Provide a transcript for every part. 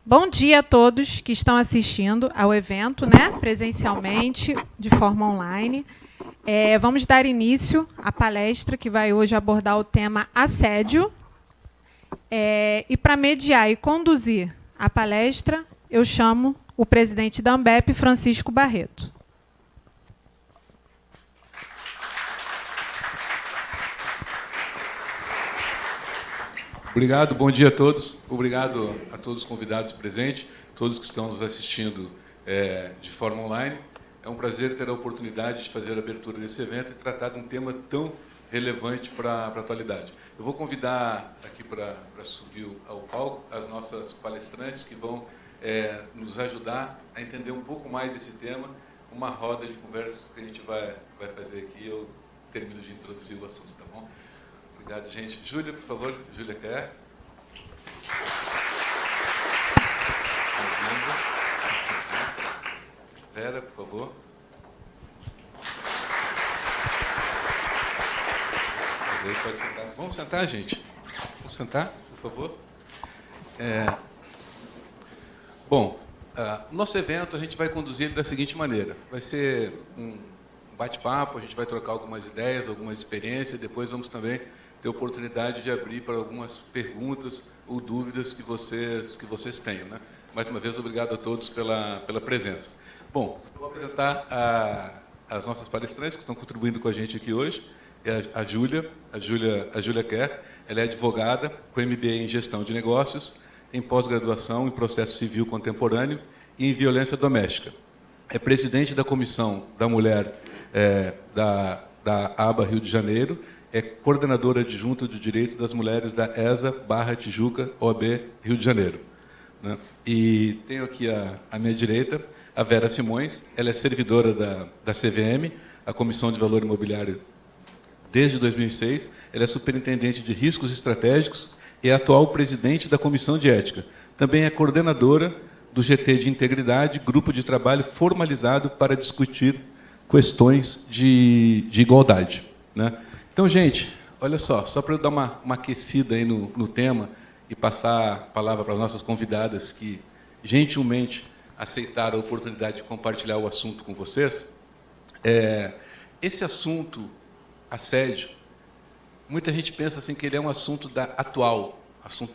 Bom dia a todos que estão assistindo ao evento, né, presencialmente, de forma online. Vamos dar início à palestra que vai hoje abordar o tema assédio. E para mediar e conduzir a palestra, eu chamo o presidente da Ambep, Francisco Barreto. Obrigado, bom dia a todos. Obrigado a todos os convidados presentes, todos que estão nos assistindo de forma online. É um prazer ter a oportunidade de fazer a abertura desse evento e tratar de um tema tão relevante para a atualidade. Eu vou convidar aqui para subir ao palco as nossas palestrantes que vão nos ajudar a entender um pouco mais esse tema, uma roda de conversas que a gente vai fazer aqui. Eu termino de introduzir o assunto, tá bom? Obrigado, gente. Júlia, por favor. Júlia Kerr. Vera, por favor. Pode sentar. Vamos sentar, gente? Vamos sentar, por favor. Bom, nosso evento a gente vai conduzir da seguinte maneira. Vai ser um bate-papo, a gente vai trocar algumas ideias, algumas experiências, depois vamos também ter a oportunidade de abrir para algumas perguntas ou dúvidas que vocês tenham, né? Mais uma vez, obrigado a todos pela presença. Bom, eu vou apresentar as nossas palestrantes que estão contribuindo com a gente aqui hoje. É a Júlia Kerr. Ela é advogada com MBA em Gestão de Negócios, tem pós-graduação em Processo Civil Contemporâneo e em Violência Doméstica. É presidente da Comissão da Mulher da ABA Rio de Janeiro, é coordenadora adjunta de Direito das Mulheres da ESA Barra Tijuca, OAB Rio de Janeiro, né? E tenho aqui à minha direita a Vera Simões. Ela é servidora da CVM, a Comissão de Valor Imobiliário, desde 2006. Ela é superintendente de riscos estratégicos e é atual presidente da Comissão de Ética. Também é coordenadora do GT de Integridade, grupo de trabalho formalizado para discutir questões de igualdade, né? Então, gente, olha só para eu dar uma aquecida aí no tema e passar a palavra para as nossas convidadas que gentilmente aceitaram a oportunidade de compartilhar o assunto com vocês. Esse assunto, assédio, muita gente pensa assim que ele é um assunto da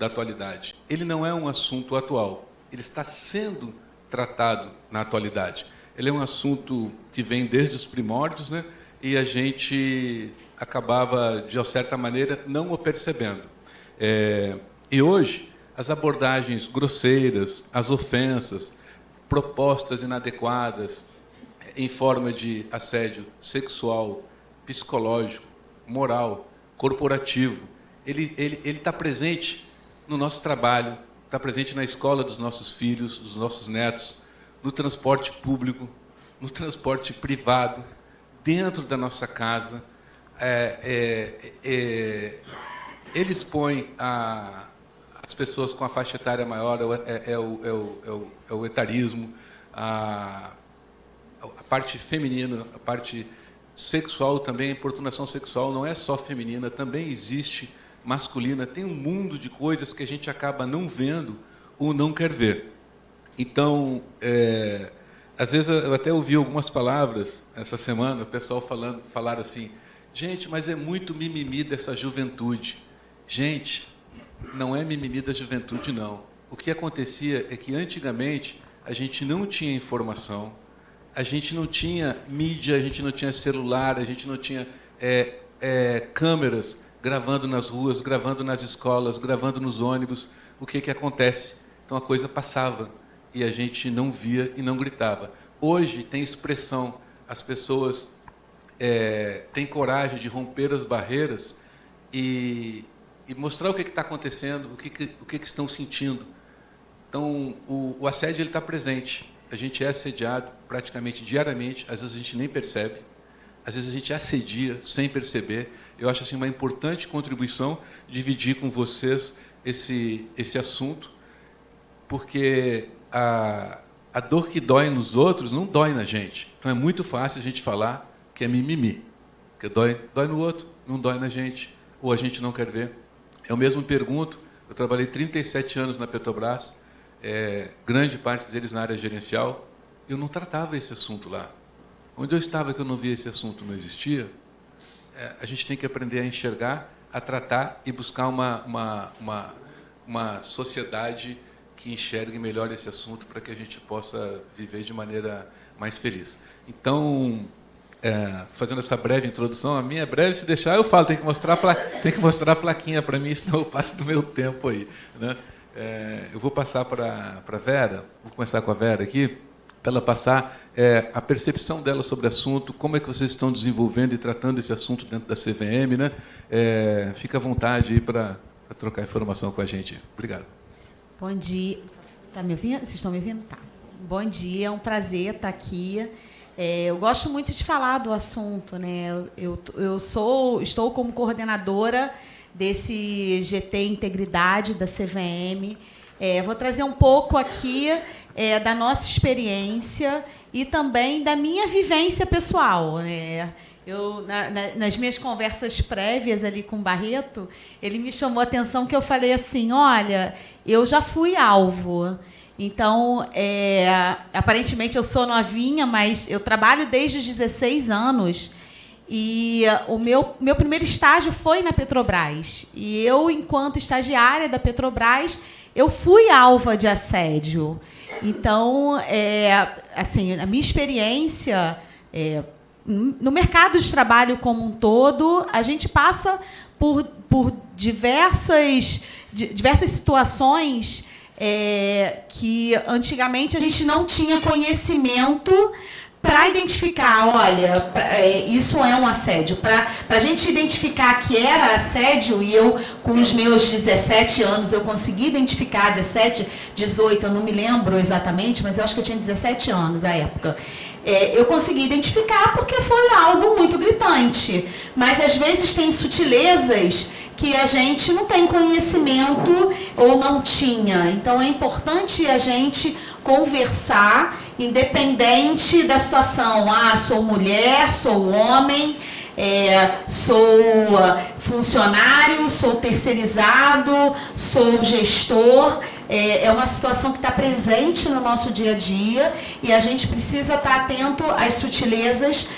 atualidade. Ele não é um assunto atual, ele está sendo tratado na atualidade. Ele é um assunto que vem desde os primórdios, né? E a gente acabava, de certa maneira, não o percebendo. E hoje, as abordagens grosseiras, as ofensas, propostas inadequadas em forma de assédio sexual, psicológico, moral, corporativo, ele está presente no nosso trabalho, está presente na escola dos nossos filhos, dos nossos netos, no transporte público, no transporte privado, dentro da nossa casa. Ele expõe as pessoas com a faixa etária maior, o etarismo, a parte feminina, a parte sexual também. A importunação sexual não é só feminina, também existe masculina. Tem um mundo de coisas que a gente acaba não vendo ou não quer ver. Então, às vezes eu até ouvi algumas palavras essa semana, o pessoal falaram assim: gente, mas é muito mimimi dessa juventude. Gente, não é mimimi da juventude, não. O que acontecia é que antigamente a gente não tinha informação, a gente não tinha mídia, a gente não tinha celular, a gente não tinha câmeras gravando nas ruas, gravando nas escolas, gravando nos ônibus. O que acontece? Então a coisa passava e a gente não via e não gritava. Hoje tem expressão, as pessoas têm coragem de romper as barreiras e mostrar o que está acontecendo, o que estão sentindo. Então, o assédio está presente. A gente é assediado praticamente diariamente, às vezes a gente nem percebe, às vezes a gente assedia sem perceber. Eu acho assim, uma importante contribuição dividir com vocês esse assunto, porque a dor que dói nos outros não dói na gente. Então é muito fácil a gente falar que é mimimi, que dói no outro, não dói na gente, ou a gente não quer ver. Eu mesmo pergunto, eu trabalhei 37 anos na Petrobras, grande parte deles na área gerencial. Eu não tratava esse assunto lá. Onde eu estava que eu não via esse assunto, não existia. A gente tem que aprender a enxergar, a tratar e buscar uma sociedade que enxergue melhor esse assunto para que a gente possa viver de maneira mais feliz. Então, fazendo essa breve introdução, a minha é breve, se deixar eu falo, tem que mostrar a plaquinha para mim, senão eu passo do meu tempo aí, né? Eu vou passar para a Vera, vou começar com a Vera aqui, para ela passar a percepção dela sobre o assunto, como é que vocês estão desenvolvendo e tratando esse assunto dentro da CVM, né? Fica à vontade aí para trocar informação com a gente. Obrigado. Bom dia. Tá me ouvindo? Vocês estão me ouvindo? Tá. Bom dia, é um prazer estar aqui. Eu gosto muito de falar do assunto, né? Estou como coordenadora desse GT Integridade da CVM. Vou trazer um pouco aqui da nossa experiência e também da minha vivência pessoal, né? Nas minhas conversas prévias ali com o Barreto, ele me chamou a atenção que eu falei assim, olha, eu já fui alvo. Então, aparentemente eu sou novinha, mas eu trabalho desde os 16 anos e o meu primeiro estágio foi na Petrobras. E eu, enquanto estagiária da Petrobras, eu fui alva de assédio. Então, assim, a minha experiência no mercado de trabalho como um todo, a gente passa por diversas situações que antigamente a gente não tinha conhecimento para identificar, olha, isso é um assédio. Para a gente identificar que era assédio, e eu, com os meus 17 anos, eu consegui identificar, 17, 18, eu não me lembro exatamente, mas eu acho que eu tinha 17 anos à época. Eu consegui identificar porque foi algo muito gritante. Mas, às vezes, tem sutilezas que a gente não tem conhecimento ou não tinha. Então, é importante a gente conversar, independente da situação. Sou mulher, sou homem, sou funcionário, sou terceirizado, sou gestor. É uma situação que está presente no nosso dia a dia e a gente precisa estar atento às sutilezas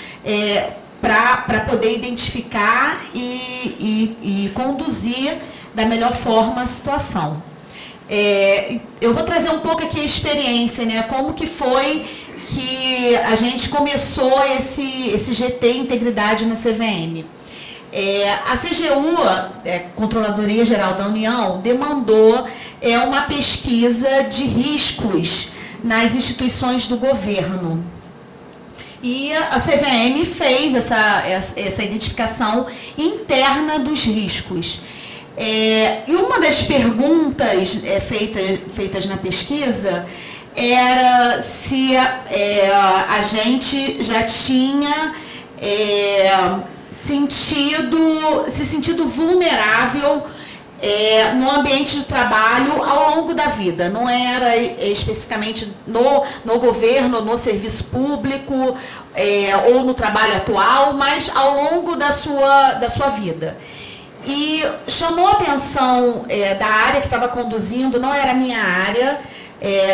para poder identificar e conduzir da melhor forma a situação. Eu vou trazer um pouco aqui a experiência, né? Como que foi que a gente começou esse GT Integridade na CVM. A CGU, Controladoria Geral da União, demandou uma pesquisa de riscos nas instituições do governo. E a CVM fez essa identificação interna dos riscos. E uma das perguntas feitas na pesquisa era se a gente já tinha se sentido vulnerável no ambiente de trabalho ao longo da vida. Não era especificamente no governo, no serviço público ou no trabalho atual, mas ao longo da sua vida. E chamou a atenção da área que estava conduzindo, não era a minha área,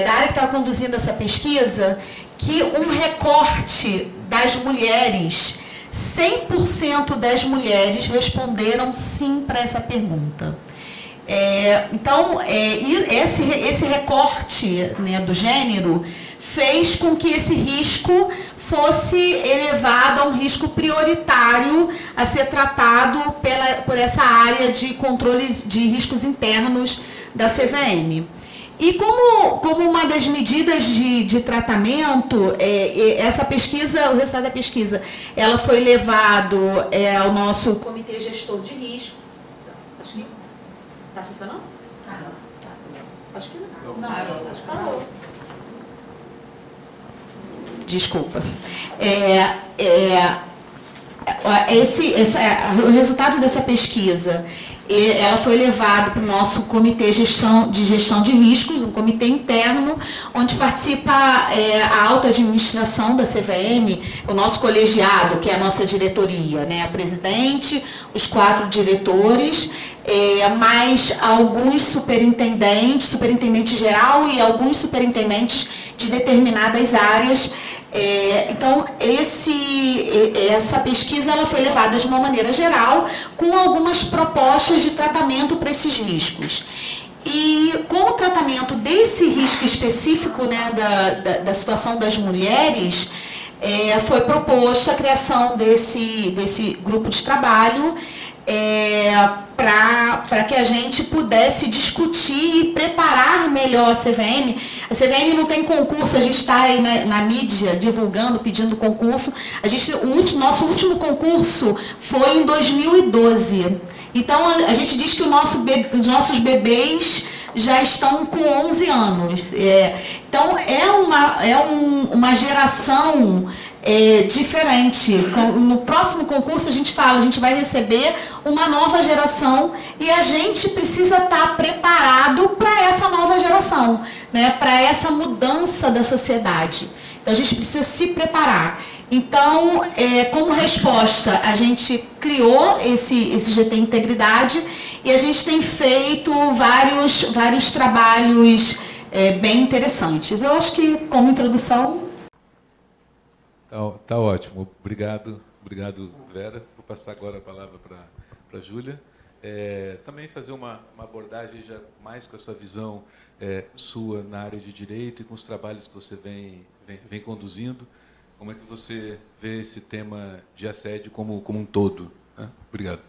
da área que estava conduzindo essa pesquisa, que um recorte das mulheres, 100% das mulheres responderam sim para essa pergunta. Então, esse recorte, né, do gênero fez com que esse risco fosse elevado a um risco prioritário a ser tratado por essa área de controles de riscos internos da CVM. E como uma das medidas de tratamento, essa pesquisa, o resultado da pesquisa, ela foi levado ao nosso Comitê Gestor de Risco. Acho que está funcionando? Acho que não. Não, acho que parou. Desculpa. O resultado dessa pesquisa, ela foi levada para o nosso comitê de gestão de riscos, um comitê interno, onde participa a alta administração da CVM, o nosso colegiado, que é a nossa diretoria, né? A presidente, os 4 diretores, mais alguns superintendentes, superintendente geral e alguns superintendentes de determinadas áreas. Então, essa pesquisa ela foi levada de uma maneira geral, com algumas propostas de tratamento para esses riscos. E com o tratamento desse risco específico, né, da situação das mulheres, foi proposta a criação desse grupo de trabalho, para que a gente pudesse discutir e preparar melhor a CVM. A CVM não tem concurso, a gente está aí na mídia divulgando, pedindo concurso. O nosso último concurso foi em 2012. Então, a gente diz que os nossos bebês já estão com 11 anos. Então, uma geração diferente. No próximo concurso, a gente vai receber uma nova geração e a gente precisa estar preparado para essa nova geração, né? Para essa mudança da sociedade. Então, a gente precisa se preparar. Então, como resposta, a gente criou esse GT Integridade e a gente tem feito vários trabalhos bem interessantes. Eu acho que, como introdução... Tá ótimo. Obrigado, Vera. Vou passar agora a palavra para a Júlia. Também fazer uma abordagem já mais com a sua visão sua na área de direito e com os trabalhos que você vem conduzindo. Como é que você vê esse tema de assédio como um todo? Né? Obrigado.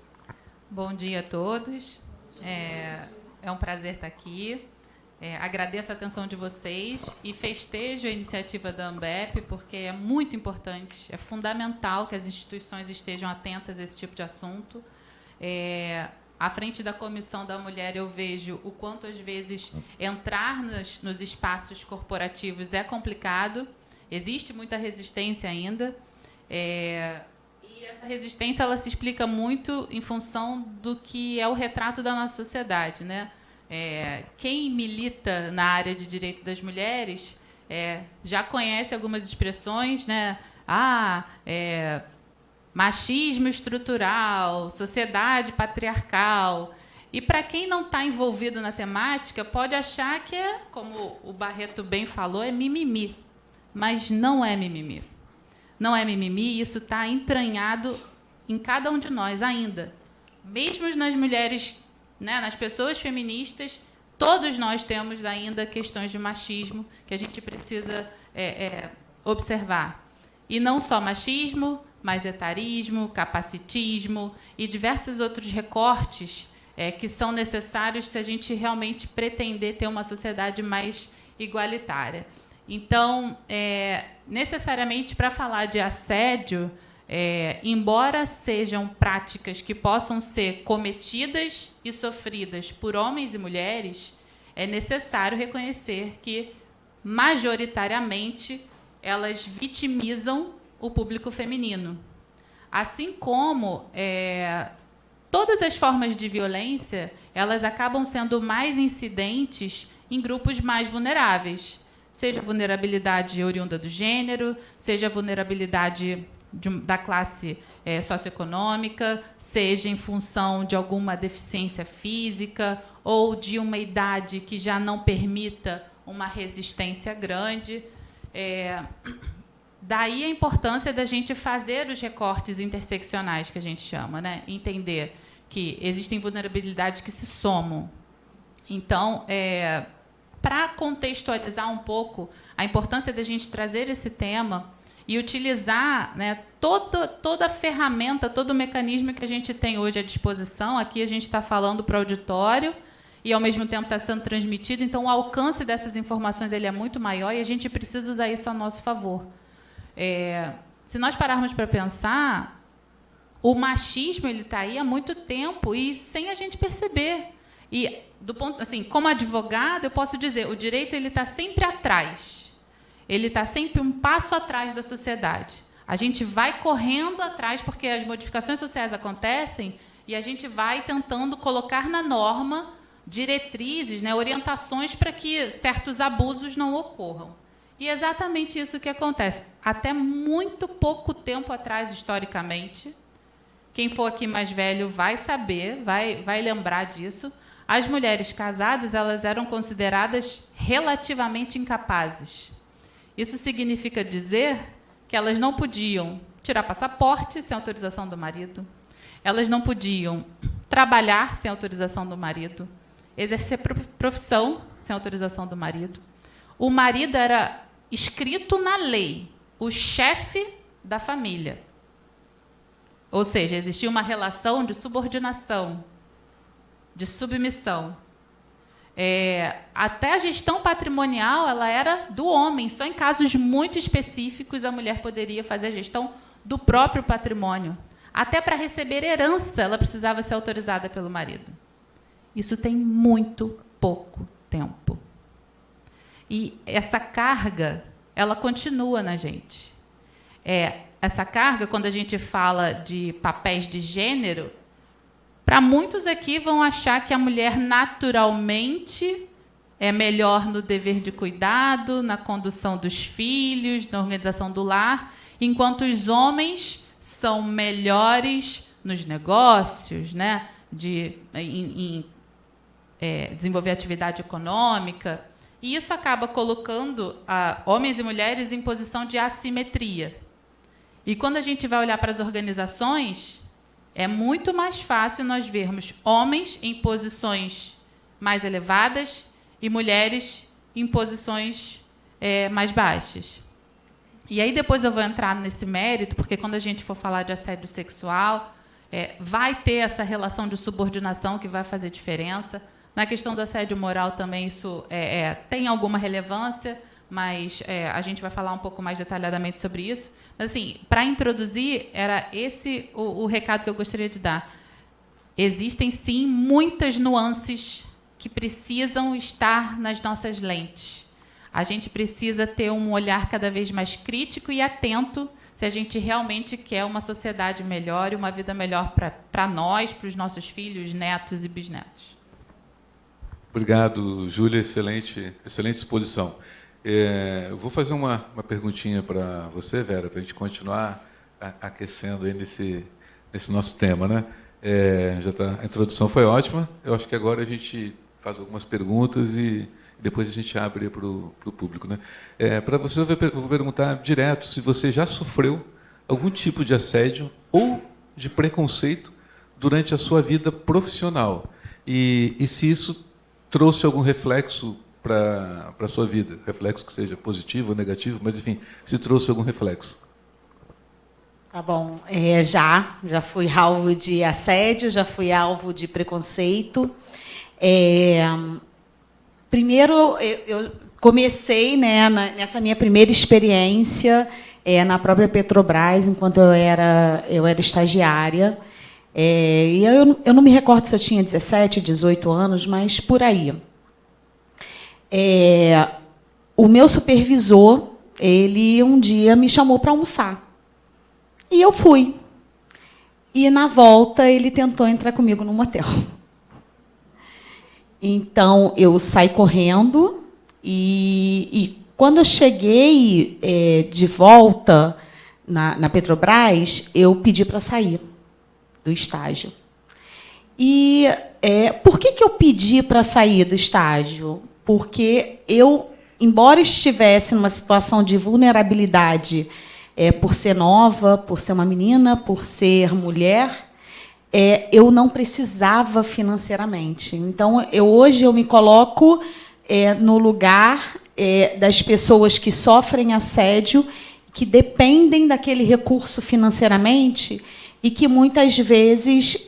Bom dia a todos. É um prazer estar aqui. Agradeço a atenção de vocês e festejo a iniciativa da ANBEP, porque é muito importante, é fundamental que as instituições estejam atentas a esse tipo de assunto. À frente da Comissão da Mulher, eu vejo o quanto, às vezes, entrar nos espaços corporativos é complicado. Existe muita resistência ainda, e essa resistência ela se explica muito em função do que é o retrato da nossa sociedade, né? Quem milita na área de direitos das mulheres já conhece algumas expressões, né? Machismo estrutural, sociedade patriarcal. E para quem não está envolvido na temática, pode achar que como o Barreto bem falou, é mimimi. Mas não é mimimi. Não é mimimi, e isso está entranhado em cada um de nós ainda. Mesmo nas mulheres, né, nas pessoas feministas, todos nós temos ainda questões de machismo que a gente precisa observar. E não só machismo, mas etarismo, capacitismo e diversos outros recortes que são necessários se a gente realmente pretender ter uma sociedade mais igualitária. Então, necessariamente, para falar de assédio, embora sejam práticas que possam ser cometidas e sofridas por homens e mulheres, é necessário reconhecer que, majoritariamente, elas vitimizam o público feminino. Assim como todas as formas de violência, elas acabam sendo mais incidentes em grupos mais vulneráveis, seja vulnerabilidade oriunda do gênero, seja vulnerabilidade da classe socioeconômica, seja em função de alguma deficiência física ou de uma idade que já não permita uma resistência grande. Daí a importância da gente fazer os recortes interseccionais, que a gente chama, né? Entender que existem vulnerabilidades que se somam. Então, para contextualizar um pouco a importância da gente trazer esse tema e utilizar, né, toda a ferramenta, todo o mecanismo que a gente tem hoje à disposição. Aqui a gente está falando para o auditório e, ao mesmo tempo, está sendo transmitido. Então, o alcance dessas informações ele é muito maior e a gente precisa usar isso a nosso favor. Se nós pararmos para pensar, o machismo ele está aí há muito tempo e sem a gente perceber. E, do ponto, assim, como advogada, eu posso dizer, o direito ele está sempre atrás. Ele está sempre um passo atrás da sociedade. A gente vai correndo atrás porque as modificações sociais acontecem e a gente vai tentando colocar na norma diretrizes, né, orientações para que certos abusos não ocorram. E é exatamente isso que acontece. Até muito pouco tempo atrás, historicamente, quem for aqui mais velho vai saber, vai lembrar disso, as mulheres casadas elas eram consideradas relativamente incapazes. Isso significa dizer que elas não podiam tirar passaporte sem autorização do marido, elas não podiam trabalhar sem autorização do marido, exercer profissão sem autorização do marido. O marido era escrito na lei, o chefe da família. Ou seja, existia uma relação de subordinação, de submissão. Até a gestão patrimonial ela era do homem. Só em casos muito específicos a mulher poderia fazer a gestão do próprio patrimônio. Até para receber herança ela precisava ser autorizada pelo marido. Isso tem muito pouco tempo. E essa carga, ela continua na gente. Essa carga, quando a gente fala de papéis de gênero, para muitos aqui vão achar que a mulher naturalmente é melhor no dever de cuidado, na condução dos filhos, na organização do lar, enquanto os homens são melhores nos negócios, né, em desenvolver atividade econômica. E isso acaba colocando homens e mulheres em posição de assimetria. E quando a gente vai olhar para as organizações, é muito mais fácil nós vermos homens em posições mais elevadas e mulheres em posições mais baixas. E aí depois eu vou entrar nesse mérito, porque quando a gente for falar de assédio sexual, vai ter essa relação de subordinação que vai fazer diferença. Na questão do assédio moral também isso tem alguma relevância, mas a gente vai falar um pouco mais detalhadamente sobre isso. Mas, assim, para introduzir, era esse o recado que eu gostaria de dar. Existem, sim, muitas nuances que precisam estar nas nossas lentes. A gente precisa ter um olhar cada vez mais crítico e atento se a gente realmente quer uma sociedade melhor e uma vida melhor para nós, para os nossos filhos, netos e bisnetos. Obrigado, Júlia. Excelente exposição. Eu vou fazer uma perguntinha para você, Vera, para a gente continuar aquecendo aí nesse nosso tema, né? A introdução foi ótima. Eu acho que agora a gente faz algumas perguntas e depois a gente abre para o público, né? Para você, eu vou perguntar direto se você já sofreu algum tipo de assédio ou de preconceito durante a sua vida profissional e se isso trouxe algum reflexo para a sua vida, reflexo que seja positivo ou negativo, mas, enfim, se trouxe algum reflexo. Tá bom. Já fui alvo de assédio, já fui alvo de preconceito. Primeiro, eu comecei, né, nessa minha primeira experiência na própria Petrobras, enquanto eu era estagiária. E eu não me recordo se eu tinha 17, 18 anos, mas por aí. O meu supervisor, ele um dia me chamou para almoçar. E eu fui. E, na volta, ele tentou entrar comigo num motel. Então, eu saí correndo e quando eu cheguei de volta na Petrobras, eu pedi para sair do estágio. E por que eu pedi para sair do estágio? Porque eu, embora estivesse numa situação de vulnerabilidade, por ser nova, por ser uma menina, por ser mulher, eu não precisava financeiramente. Então, hoje eu me coloco no lugar das pessoas que sofrem assédio, que dependem daquele recurso financeiramente e que, muitas vezes,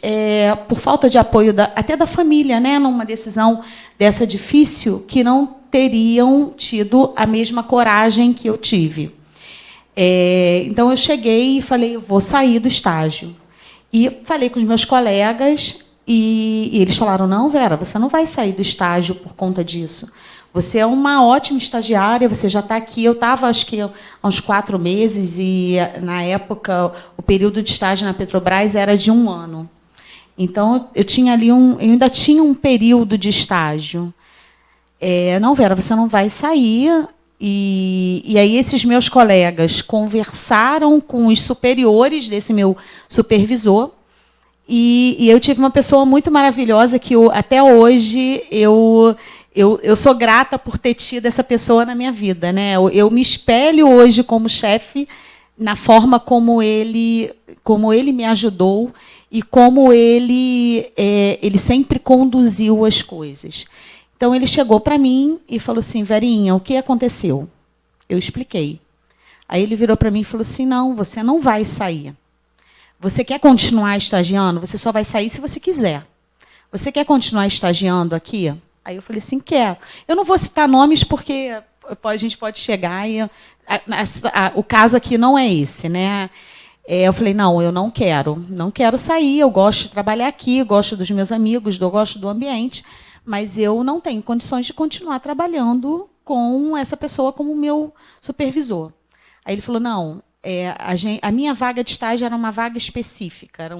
por falta de apoio até da família, né, numa decisão dessa difícil, que não teriam tido a mesma coragem que eu tive. Então, eu cheguei e falei, vou sair do estágio. E falei com os meus colegas e eles falaram, não, Vera, você não vai sair do estágio por conta disso. Você é uma ótima estagiária, você já está aqui. Eu estava, acho que, há uns 4 meses, e, na época, o período de estágio na Petrobras era de 1 ano. Então, eu ainda tinha um período de estágio. Não, Vera, você não vai sair. E aí esses meus colegas conversaram com os superiores desse meu supervisor. E eu tive uma pessoa muito maravilhosa que até hoje eu sou grata por ter tido essa pessoa na minha vida, né? Eu me espelho hoje como chefe na forma como ele me ajudou e como ele sempre conduziu as coisas. Então, ele chegou para mim e falou assim, Verinha, o que aconteceu? Eu expliquei. Aí ele virou para mim e falou assim, não, você não vai sair. Você quer continuar estagiando? Você só vai sair se você quiser. Você quer continuar estagiando aqui? Aí eu falei assim, quero. Eu não vou citar nomes porque a gente pode chegar e... o caso aqui não é esse, né? Eu falei, não, eu não quero sair, eu gosto de trabalhar aqui, gosto dos meus amigos, eu gosto do ambiente, mas eu não tenho condições de continuar trabalhando com essa pessoa como meu supervisor. Aí ele falou, não, a minha vaga de estágio era uma vaga específica, era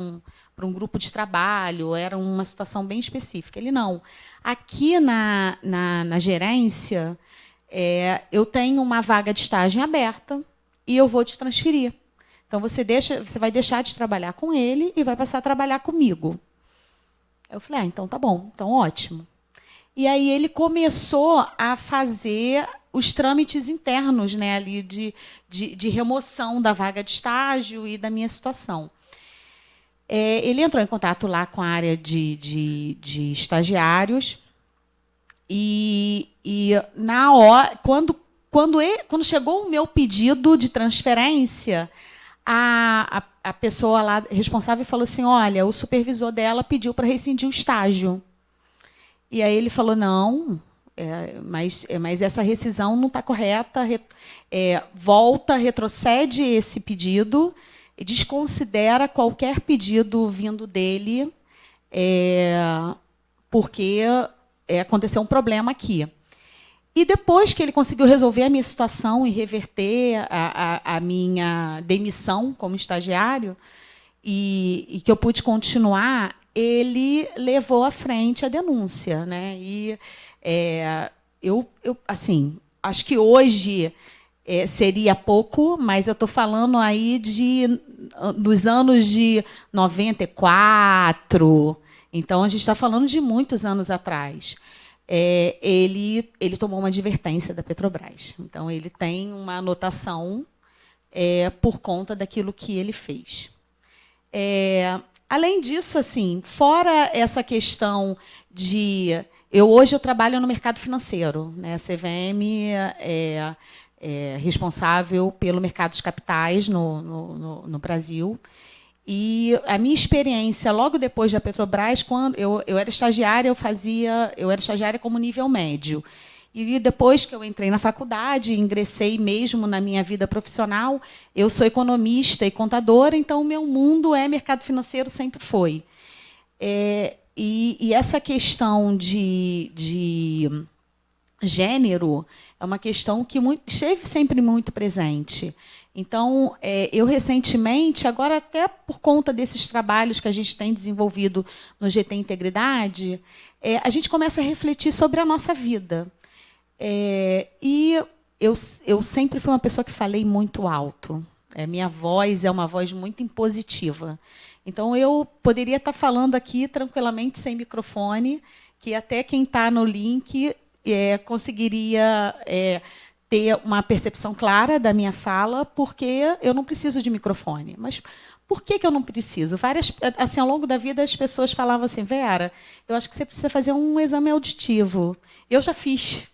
para um grupo de trabalho, era uma situação bem específica. Ele, não, aqui na gerência, eu tenho uma vaga de estágio aberta e eu vou te transferir. Então, você vai deixar de trabalhar com ele e vai passar a trabalhar comigo. Eu falei, então tá bom, então ótimo. E aí ele começou a fazer os trâmites internos, né, ali de remoção da vaga de estágio e da minha situação. Ele entrou em contato lá com a área de estagiários e na hora, quando chegou o meu pedido de transferência, a pessoa lá responsável falou assim, olha, o supervisor dela pediu para rescindir o estágio. E aí ele falou, não, mas essa rescisão não está correta, retrocede esse pedido, e desconsidera qualquer pedido vindo dele, porque aconteceu um problema aqui. E depois que ele conseguiu resolver a minha situação e reverter a minha demissão como estagiário, e que eu pude continuar, ele levou à frente a denúncia, né? E eu assim, acho que hoje seria pouco, mas eu estou falando aí dos anos de 94. Então, a gente está falando de muitos anos atrás. Ele tomou uma advertência da Petrobras. Então, ele tem uma anotação por conta daquilo que ele fez. Além disso, assim, fora essa questão de... Hoje eu trabalho no mercado financeiro, né? A CVM é responsável pelo mercado de capitais no Brasil. E a minha experiência, logo depois da Petrobras, quando eu era estagiária, eu era estagiária como nível médio. E depois que eu entrei na faculdade, ingressei mesmo na minha vida profissional, eu sou economista e contadora, então o meu mundo mercado financeiro, sempre foi. E essa questão de gênero é uma questão que esteve sempre muito presente. Então, eu recentemente, agora até por conta desses trabalhos que a gente tem desenvolvido no GT Integridade, a gente começa a refletir sobre a nossa vida. E eu sempre fui uma pessoa que falei muito alto. Minha voz é uma voz muito impositiva. Então, eu poderia estar falando aqui tranquilamente, sem microfone, que até quem está no link conseguiria ter uma percepção clara da minha fala, porque eu não preciso de microfone. Mas por que eu não preciso? Assim, ao longo da vida, as pessoas falavam assim, Vera, eu acho que você precisa fazer um exame auditivo. Eu já fiz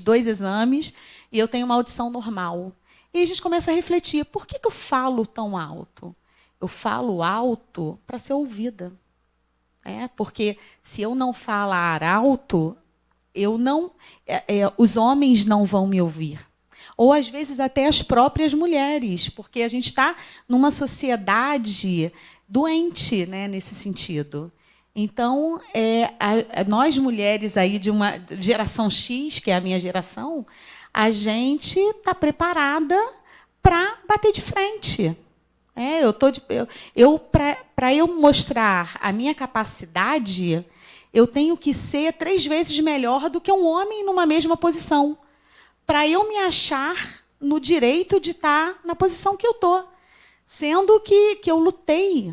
2 exames e eu tenho uma audição normal. E a gente começa a refletir, por que eu falo tão alto? Eu falo alto para ser ouvida. Porque se eu não falar alto, os homens não vão me ouvir. Ou, às vezes, até as próprias mulheres, porque a gente está numa sociedade doente, né, nesse sentido. Então, nós, mulheres aí de uma geração X, que é a minha geração, a gente está preparada para bater de frente. Para eu mostrar a minha capacidade, eu tenho que ser 3 vezes melhor do que um homem numa mesma posição, para eu me achar no direito de estar na posição que eu estou. Sendo que eu lutei,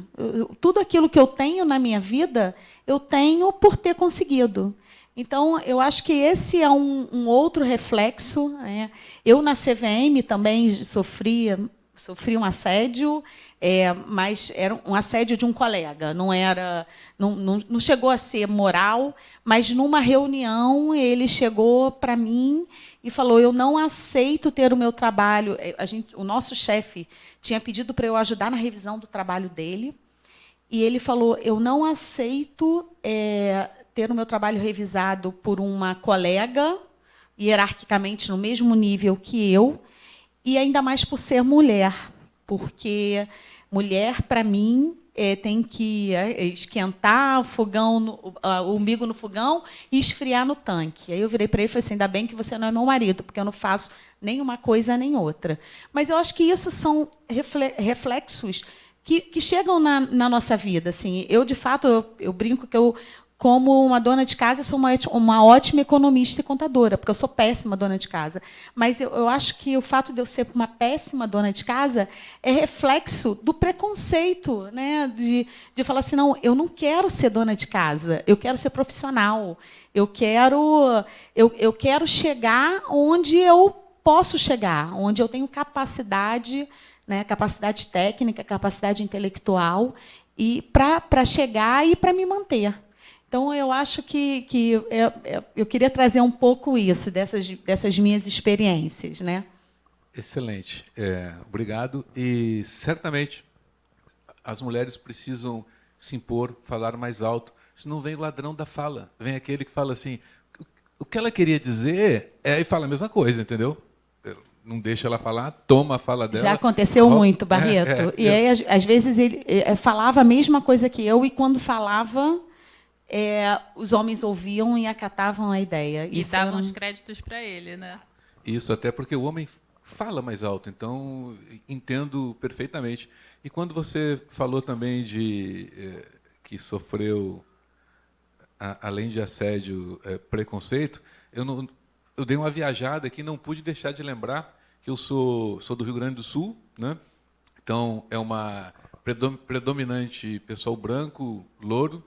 tudo aquilo que eu tenho na minha vida, eu tenho por ter conseguido. Então, eu acho que esse é um outro reflexo, né? Eu, na CVM, também sofri um assédio, mas era um assédio de um colega. Não chegou a ser moral, mas, numa reunião, ele chegou para mim e falou: eu não aceito ter o meu trabalho. O nosso chefe tinha pedido para eu ajudar na revisão do trabalho dele, e ele falou: eu não aceito ter o meu trabalho revisado por uma colega, hierarquicamente no mesmo nível que eu, e ainda mais por ser mulher, porque mulher, para mim, tem que esquentar o fogão, o umbigo no fogão e esfriar no tanque. Aí eu virei para ele e falei assim: ainda bem que você não é meu marido, porque eu não faço nem uma coisa nem outra. Mas eu acho que isso são reflexos que chegam na nossa vida. Assim, de fato, eu brinco que eu, como uma dona de casa, sou uma ótima economista e contadora, porque eu sou péssima dona de casa. Mas eu acho que o fato de eu ser uma péssima dona de casa é reflexo do preconceito, né? De falar assim: não, eu não quero ser dona de casa, eu quero ser profissional, eu quero chegar onde eu posso chegar, onde eu tenho capacidade, né? Capacidade técnica, capacidade intelectual, e para chegar e para me manter. Então, eu acho que eu queria trazer um pouco isso, dessas minhas experiências, né? Excelente. Obrigado. E, certamente, as mulheres precisam se impor, falar mais alto. Senão vem o ladrão da fala. Vem aquele que fala assim, o que ela queria dizer, e fala a mesma coisa, entendeu? Não deixa ela falar, toma a fala dela. Já aconteceu muito, Barreto. E aí, às vezes, ele falava a mesma coisa que eu, e quando falava... os homens ouviam e acatavam a ideia. E davam os créditos para ele, né? Isso, até porque o homem fala mais alto, então entendo perfeitamente. E quando você falou também de que sofreu, além de assédio, preconceito, eu dei uma viajada aqui, não pude deixar de lembrar que eu sou do Rio Grande do Sul, né? Então é uma predominante pessoal branco, louro.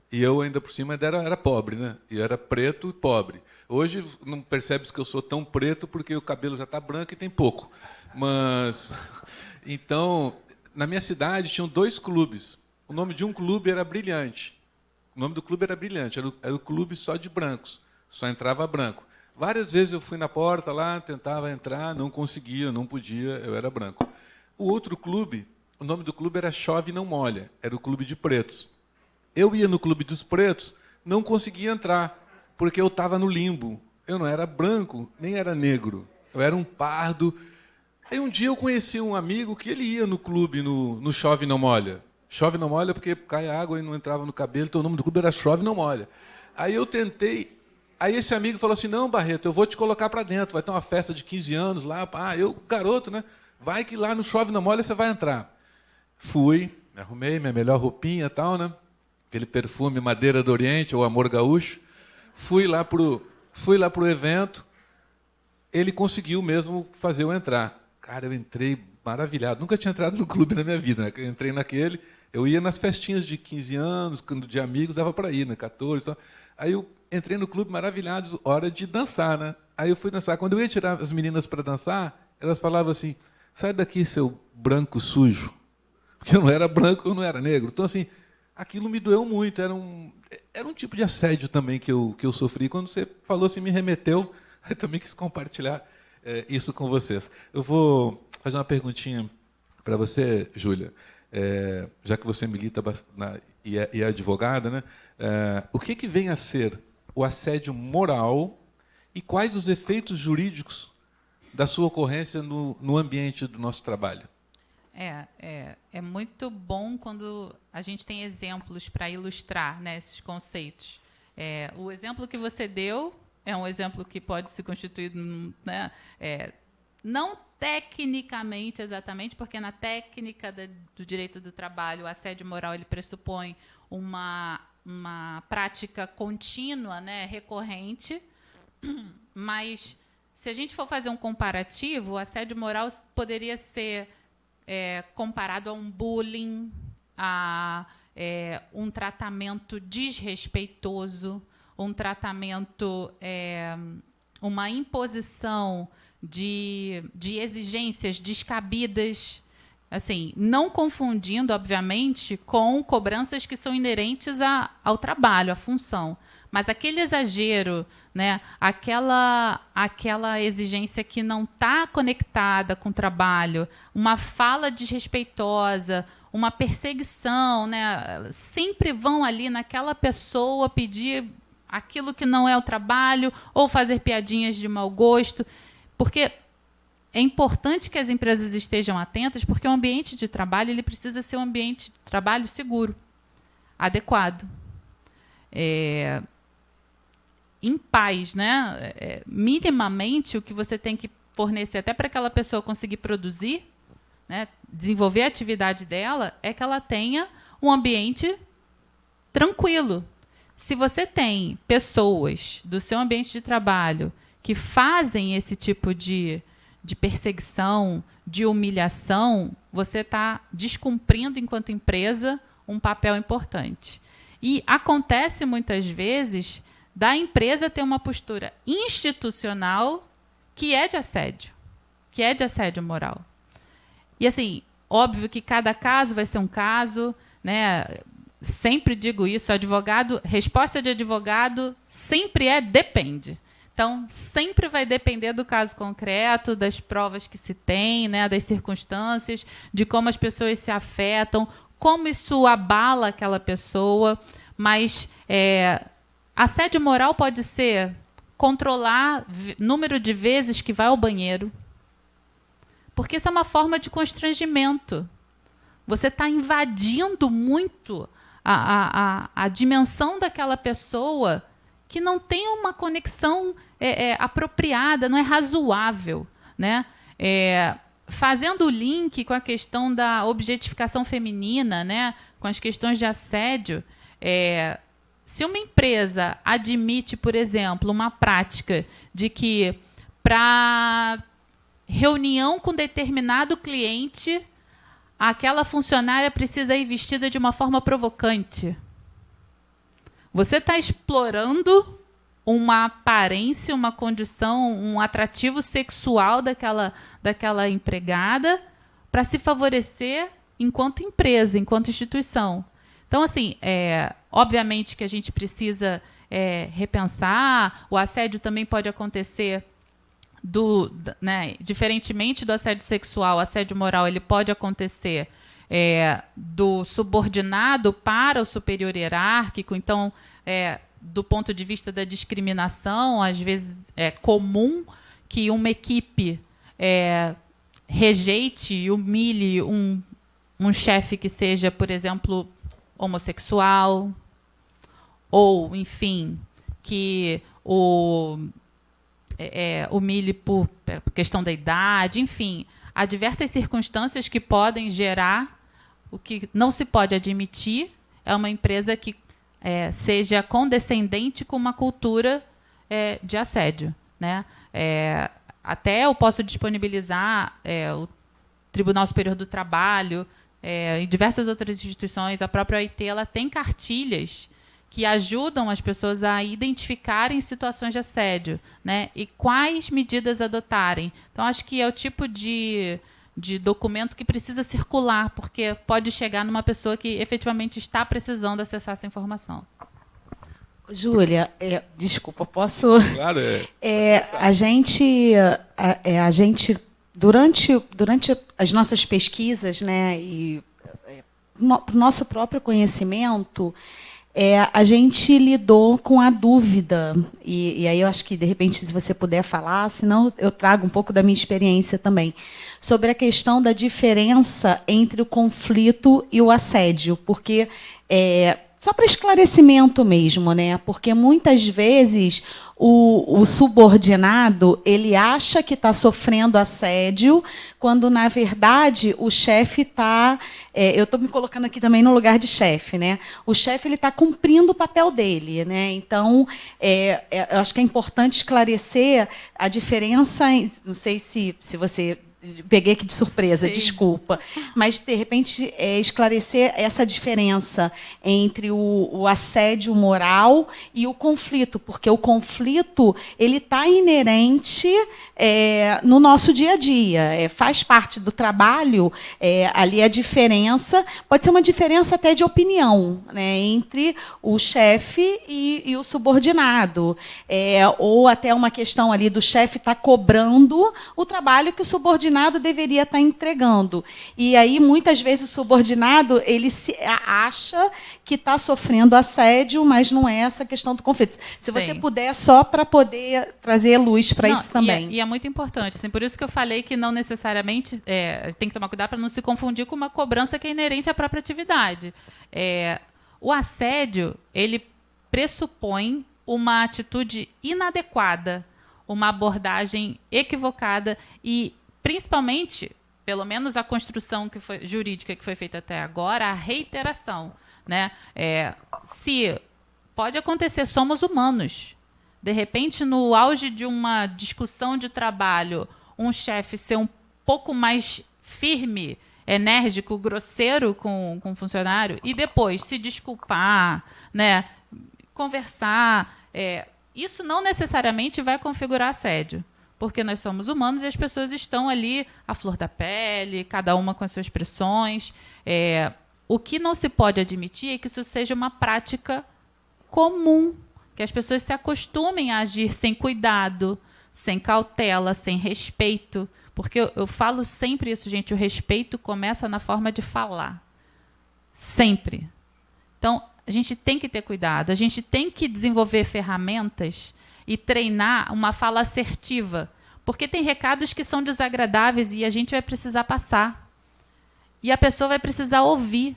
E eu, ainda por cima, era pobre, né? E era preto e pobre. Hoje, não percebes que eu sou tão preto porque o cabelo já está branco e tem pouco. Mas, então, na minha cidade, tinham 2 clubes. O nome de um clube era Brilhante. O nome do clube era Brilhante. Era o clube só de brancos. Só entrava branco. Várias vezes eu fui na porta lá, tentava entrar, não conseguia, não podia, eu era branco. O outro clube, o nome do clube era Chove Não Molha. Era o clube de pretos. Eu ia no clube dos pretos, não conseguia entrar, porque eu estava no limbo. Eu não era branco, nem era negro. Eu era um pardo. Aí um dia eu conheci um amigo que ele ia no clube, no Chove Não Molha. Chove Não Molha porque cai água e não entrava no cabelo, então o nome do clube era Chove Não Molha. Aí eu tentei, aí esse amigo falou assim: não, Barreto, eu vou te colocar para dentro, vai ter uma festa de 15 anos lá. Eu, garoto, né? Vai que lá no Chove Não Molha você vai entrar. Fui, me arrumei, minha melhor roupinha e tal, né? Aquele perfume Madeira do Oriente, ou Amor Gaúcho. Fui lá pro evento, ele conseguiu mesmo fazer eu entrar. Cara, eu entrei maravilhado. Nunca tinha entrado no clube na minha vida, né? Eu entrei naquele, eu ia nas festinhas de 15 anos, de amigos, dava para ir, né? 14. Então. Aí eu entrei no clube maravilhado, hora de dançar, né? Aí eu fui dançar. Quando eu ia tirar as meninas para dançar, elas falavam assim: sai daqui, seu branco sujo. Porque eu não era branco, eu não era negro. Então, assim, aquilo me doeu muito. Era um tipo de assédio também que eu sofri. Quando você falou assim, me remeteu, eu também quis compartilhar isso com vocês. Eu vou fazer uma perguntinha para você, Júlia. Já que você milita e é advogada, né? O que vem a ser o assédio moral e quais os efeitos jurídicos da sua ocorrência no ambiente do nosso trabalho? É muito bom quando a gente tem exemplos para ilustrar, né, esses conceitos. O exemplo que você deu é um exemplo que pode se constituir, né, não tecnicamente exatamente, porque na técnica do direito do trabalho, o assédio moral ele pressupõe uma prática contínua, né, recorrente, mas se a gente for fazer um comparativo, o assédio moral poderia ser comparado a um bullying, a um tratamento desrespeitoso, um tratamento, uma imposição de exigências descabidas, assim, não confundindo, obviamente, com cobranças que são inerentes ao trabalho, à função. Mas aquele exagero, né, aquela exigência que não está conectada com o trabalho, uma fala desrespeitosa, uma perseguição, né, sempre vão ali naquela pessoa pedir aquilo que não é o trabalho ou fazer piadinhas de mau gosto. Porque é importante que as empresas estejam atentas, porque o ambiente de trabalho ele precisa ser um ambiente de trabalho seguro, adequado, em paz, né? Minimamente, o que você tem que fornecer até para aquela pessoa conseguir produzir, né, desenvolver a atividade dela, é que ela tenha um ambiente tranquilo. Se você tem pessoas do seu ambiente de trabalho que fazem esse tipo de perseguição, de humilhação, você está descumprindo, enquanto empresa, um papel importante. E acontece, muitas vezes, da empresa ter uma postura institucional que é de assédio moral. E, assim, óbvio que cada caso vai ser um caso, né? Sempre digo isso, resposta de advogado sempre depende. Então, sempre vai depender do caso concreto, das provas que se tem, né, das circunstâncias, de como as pessoas se afetam, como isso abala aquela pessoa. Mas assédio moral pode ser controlar número de vezes que vai ao banheiro, porque isso é uma forma de constrangimento. Você está invadindo muito a dimensão daquela pessoa que não tem uma conexão apropriada, não é razoável, né? Fazendo o link com a questão da objetificação feminina, né, com as questões de assédio, se uma empresa admite, por exemplo, uma prática de que para reunião com determinado cliente, aquela funcionária precisa ir vestida de uma forma provocante, você está explorando uma aparência, uma condição, um atrativo sexual daquela empregada para se favorecer enquanto empresa, enquanto instituição. Então, assim, obviamente que a gente precisa repensar. O assédio também pode acontecer, diferentemente do assédio sexual, o assédio moral ele pode acontecer do subordinado para o superior hierárquico. Então, do ponto de vista da discriminação, às vezes é comum que uma equipe rejeite e humilhe um chefe que seja, por exemplo, homossexual, ou, enfim, que humilhe por questão da idade, enfim. Há diversas circunstâncias que podem gerar. O que não se pode admitir é uma empresa que seja condescendente com uma cultura de assédio, né? Até eu posso disponibilizar o Tribunal Superior do Trabalho e diversas outras instituições. A própria OIT ela tem cartilhas que ajudam as pessoas a identificarem situações de assédio, né? E quais medidas adotarem. Então, acho que é o tipo de documento que precisa circular, porque pode chegar numa pessoa que efetivamente está precisando acessar essa informação. Júlia, desculpa, posso... Claro, a gente durante as nossas pesquisas, né, e para o nosso próprio conhecimento, a gente lidou com a dúvida, e aí eu acho que, de repente, se você puder falar, senão eu trago um pouco da minha experiência também, sobre a questão da diferença entre o conflito e o assédio, porque Só para esclarecimento mesmo, né? Porque muitas vezes o subordinado ele acha que está sofrendo assédio, quando na verdade o chefe está. Eu estou me colocando aqui também no lugar de chefe, né? O chefe ele está cumprindo o papel dele, né? Então, eu acho que é importante esclarecer a diferença. Não sei se você peguei aqui de surpresa, Sim. Desculpa. Mas, de repente, esclarecer essa diferença entre o assédio moral e o conflito, porque o conflito ele está inerente no nosso dia a dia, faz parte do trabalho, ali a diferença, pode ser uma diferença até de opinião, né, entre o chefe e o subordinado, ou até uma questão ali do chefe estar cobrando o trabalho que o subordinado deveria estar entregando. E aí, muitas vezes, o subordinado ele acha que está sofrendo assédio, mas não é essa questão do conflito. Se você puder, só para poder trazer luz para isso também. E é muito importante. Assim, por isso que eu falei que não necessariamente tem que tomar cuidado para não se confundir com uma cobrança que é inerente à própria atividade. O assédio, ele pressupõe uma atitude inadequada, uma abordagem equivocada e, principalmente, pelo menos a construção jurídica que foi feita até agora, a reiteração, né? Se pode acontecer, somos humanos. De repente, no auge de uma discussão de trabalho, um chefe ser um pouco mais firme, enérgico, grosseiro com um funcionário e depois se desculpar, né? Conversar, isso não necessariamente vai configurar assédio, porque nós somos humanos e as pessoas estão ali à flor da pele, cada uma com as suas pressões. O que não se pode admitir é que isso seja uma prática comum, que as pessoas se acostumem a agir sem cuidado, sem cautela, sem respeito. Porque eu falo sempre isso, gente, o respeito começa na forma de falar. Sempre. Então, a gente tem que ter cuidado, a gente tem que desenvolver ferramentas e treinar uma fala assertiva, porque tem recados que são desagradáveis e a gente vai precisar passar. E a pessoa vai precisar ouvir.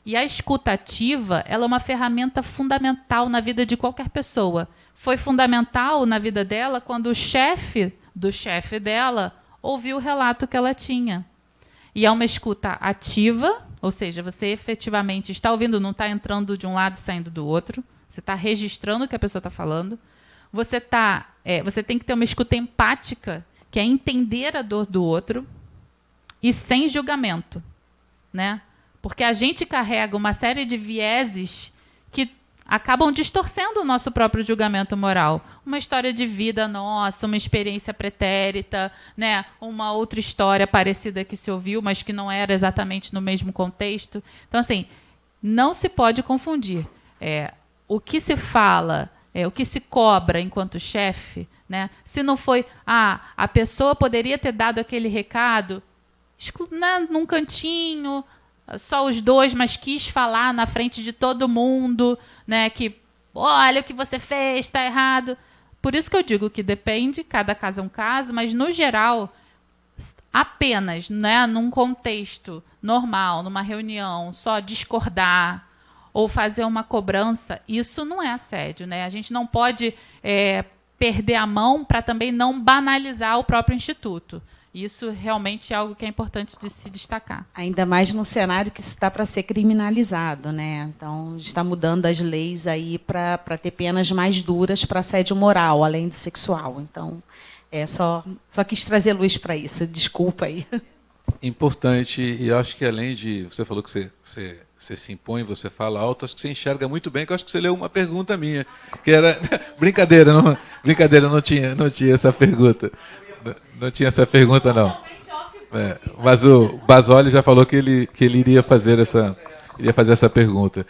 E a escuta ativa, ela é uma ferramenta fundamental na vida de qualquer pessoa. Foi fundamental na vida dela quando o chefe do chefe dela ouviu o relato que ela tinha. E é uma escuta ativa, ou seja, você efetivamente está ouvindo, não está entrando de um lado e saindo do outro. Você está registrando o que a pessoa está falando. Você tem que ter uma escuta empática, que é entender a dor do outro, e sem julgamento, né? Porque a gente carrega uma série de vieses que acabam distorcendo o nosso próprio julgamento moral. Uma história de vida nossa, uma experiência pretérita, né? Uma outra história parecida que se ouviu, mas que não era exatamente no mesmo contexto. Então, assim, não se pode confundir. O que se fala, o que se cobra enquanto chefe, né? Se não foi, a pessoa poderia ter dado aquele recado num cantinho, só os dois, mas quis falar na frente de todo mundo, né, que, olha, o que você fez, está errado. Por isso que eu digo que depende, cada caso é um caso, mas, no geral, apenas, né, num contexto normal, numa reunião, só discordar ou fazer uma cobrança, isso não é assédio, né? A gente não pode perder a mão para também não banalizar o próprio instituto. Isso realmente é algo que é importante de se destacar. Ainda mais no cenário que está para ser criminalizado, né? Então, está mudando as leis aí para ter penas mais duras para assédio moral, além do sexual. Então, só quis trazer luz para isso. Desculpa aí. Importante, e acho que além de... Você falou que você se impõe, você fala alto, acho que você enxerga muito bem, que eu acho que você leu uma pergunta minha, que era... Brincadeira, não tinha essa pergunta. Não tinha essa pergunta, não. Mas o Basoli já falou que ele iria fazer essa pergunta.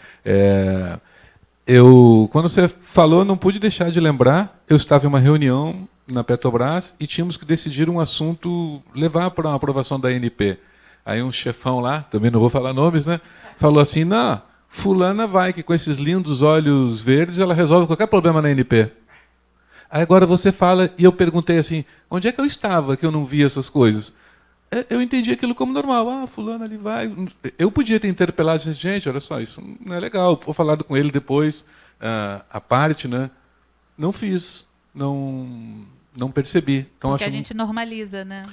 Quando você falou, não pude deixar de lembrar, eu estava em uma reunião na Petrobras e tínhamos que decidir um assunto, levar para uma aprovação da ANP. Aí um chefão lá, também não vou falar nomes, né, falou assim, não, fulana vai, que com esses lindos olhos verdes ela resolve qualquer problema na ANP. Aí agora você fala, e eu perguntei assim, onde é que eu estava que eu não via essas coisas? eu entendi aquilo como normal. Ah, fulano ali vai. Eu podia ter interpelado e dizer, gente, olha só, isso não é legal. Vou falar com ele depois, à parte, né? Não fiz, não percebi. Então, Porque acho a gente normaliza, né?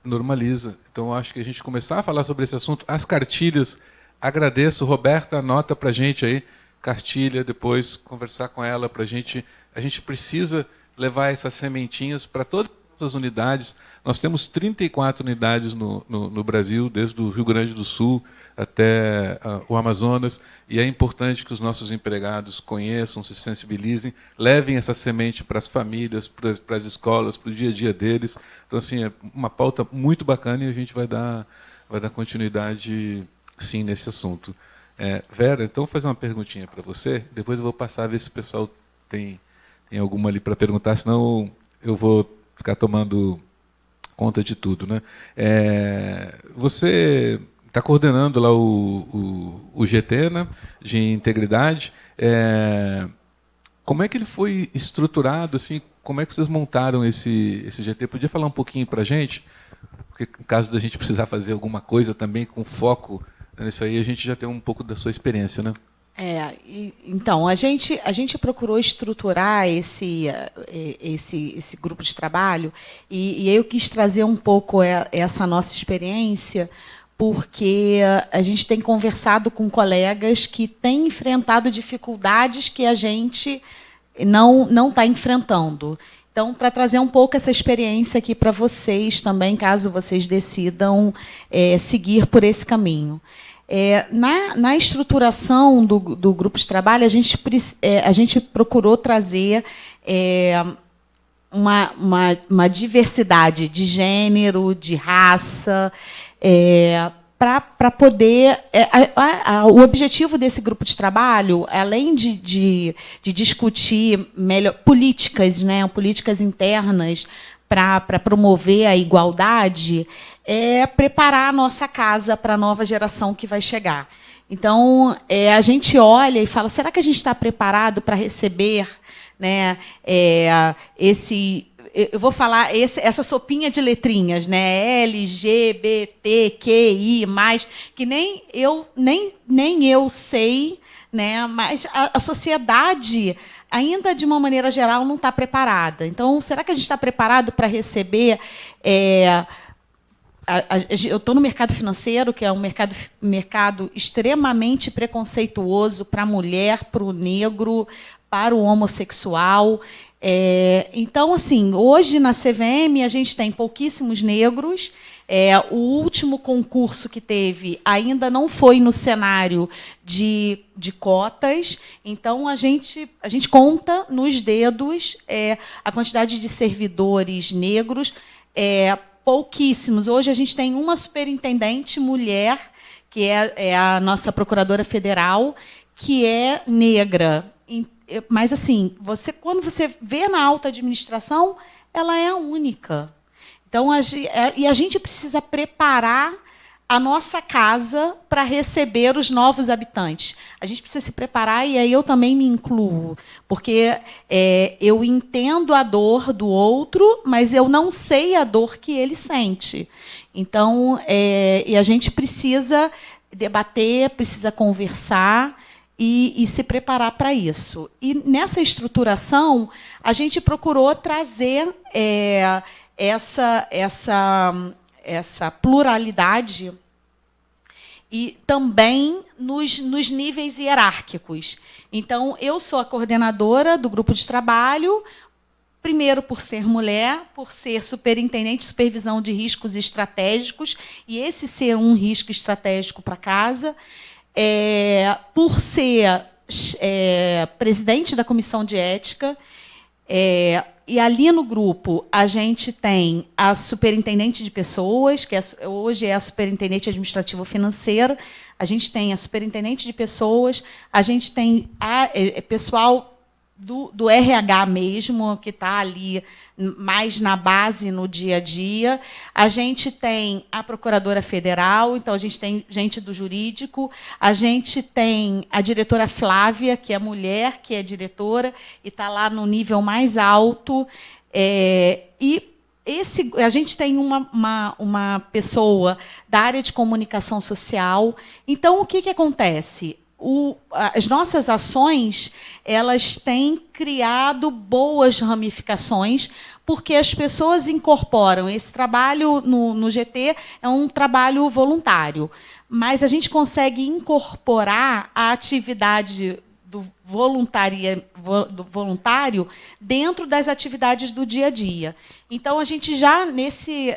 normaliza. Então, acho que a gente começar a falar sobre esse assunto, as cartilhas, agradeço, Roberta, anota para a gente aí, cartilha, depois conversar com ela para a gente precisa levar essas sementinhas para todas as unidades. Nós temos 34 unidades no Brasil, desde o Rio Grande do Sul até o Amazonas, e é importante que os nossos empregados conheçam, se sensibilizem, levem essa semente para as famílias, para as escolas, para o dia a dia deles. Então, assim, é uma pauta muito bacana e a gente vai dar continuidade, sim, nesse assunto. Vera, então, vou fazer uma perguntinha para você, depois eu vou passar a ver se o pessoal tem alguma ali para perguntar, senão eu vou ficar tomando conta de tudo, né? Você está coordenando lá o GT, né, de integridade. Como é que ele foi estruturado? Assim, como é que vocês montaram esse GT? Podia falar um pouquinho para a gente? Porque, no caso da gente precisar fazer alguma coisa também com foco nisso aí, a gente já tem um pouco da sua experiência, né? Então, a gente procurou estruturar esse grupo de trabalho e eu quis trazer um pouco essa nossa experiência, porque a gente tem conversado com colegas que têm enfrentado dificuldades que a gente não está enfrentando. Então, para trazer um pouco essa experiência aqui para vocês também, caso vocês decidam seguir por esse caminho. Na estruturação do grupo de trabalho, a gente procurou trazer uma diversidade de gênero, de raça, para poder... o objetivo desse grupo de trabalho, além de discutir políticas, né, políticas internas para promover a igualdade, preparar a nossa casa para a nova geração que vai chegar. Então, a gente olha e fala, será que a gente está preparado para receber, né, eu vou falar essa sopinha de letrinhas, né, LGBTQI+, que nem eu sei, né, mas a sociedade, ainda de uma maneira geral, não está preparada. Então, será que a gente está preparado para receber... eu estou no mercado financeiro, que é um mercado extremamente preconceituoso para a mulher, para o negro, para o homossexual. Então, assim, hoje na CVM a gente tem pouquíssimos negros. O último concurso que teve ainda não foi no cenário de cotas. Então, a gente conta nos dedos a quantidade de servidores negros. Pouquíssimos. Hoje a gente tem uma superintendente mulher, que é a nossa procuradora federal, que é negra. Mas, assim, quando você vê na alta administração, ela é a única. Então, a gente precisa preparar a nossa casa para receber os novos habitantes. A gente precisa se preparar, e aí eu também me incluo, porque eu entendo a dor do outro, mas eu não sei a dor que ele sente. Então, e a gente precisa debater, precisa conversar e se preparar para isso. E, nessa estruturação, a gente procurou trazer essa pluralidade e também nos níveis hierárquicos. Então, eu sou a coordenadora do grupo de trabalho, primeiro por ser mulher, por ser superintendente de supervisão de riscos estratégicos, e esse ser um risco estratégico para casa, por ser presidente da comissão de ética. E ali no grupo a gente tem a superintendente de pessoas, que hoje é a superintendente administrativa financeira, a gente tem a superintendente de pessoas, a gente tem pessoal do RH mesmo, que está ali mais na base, no dia a dia. A gente tem a procuradora federal, então a gente tem gente do jurídico, a gente tem a diretora Flávia, que é mulher, que é diretora, e está lá no nível mais alto. E a gente tem uma pessoa da área de comunicação social. Então, o que acontece? As nossas ações, elas têm criado boas ramificações, porque as pessoas incorporam. Esse trabalho no GT é um trabalho voluntário, mas a gente consegue incorporar a atividade do voluntário dentro das atividades do dia a dia. Então, a gente já, nesse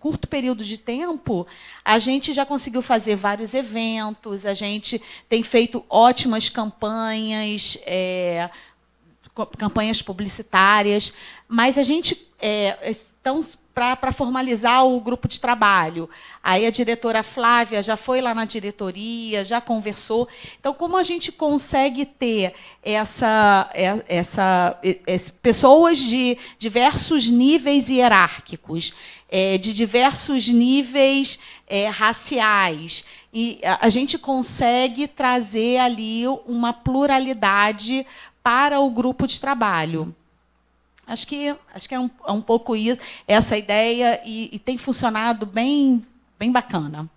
curto período de tempo, a gente já conseguiu fazer vários eventos, a gente tem feito ótimas campanhas, campanhas publicitárias, mas a gente... Então, para formalizar o grupo de trabalho, aí a diretora Flávia já foi lá na diretoria, já conversou. Então, como a gente consegue ter pessoas de diversos níveis hierárquicos, de diversos níveis raciais, e a gente consegue trazer ali uma pluralidade para o grupo de trabalho. Acho que é um pouco isso, essa ideia, e tem funcionado bem bacana.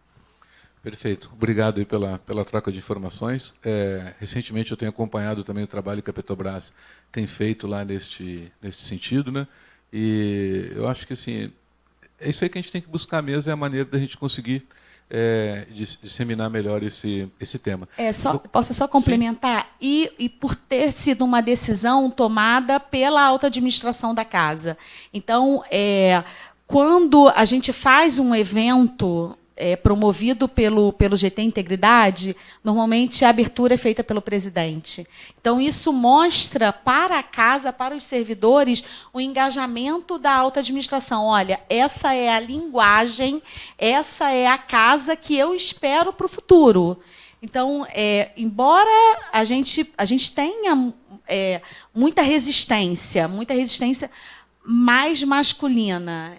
Perfeito. Obrigado aí pela troca de informações. Recentemente eu tenho acompanhado também o trabalho que a Petrobras tem feito lá neste sentido, né? E eu acho que assim, é isso aí que a gente tem que buscar mesmo, é a maneira da gente conseguir disseminar melhor esse tema. Posso só complementar? E por ter sido uma decisão tomada pela alta administração da casa. Então, quando a gente faz um evento promovido pelo GT Integridade, normalmente a abertura é feita pelo presidente. Então, isso mostra para a casa, para os servidores, o engajamento da alta administração. Olha, essa é a linguagem, essa é a casa que eu espero para o futuro. Então, embora a gente tenha muita resistência mais masculina.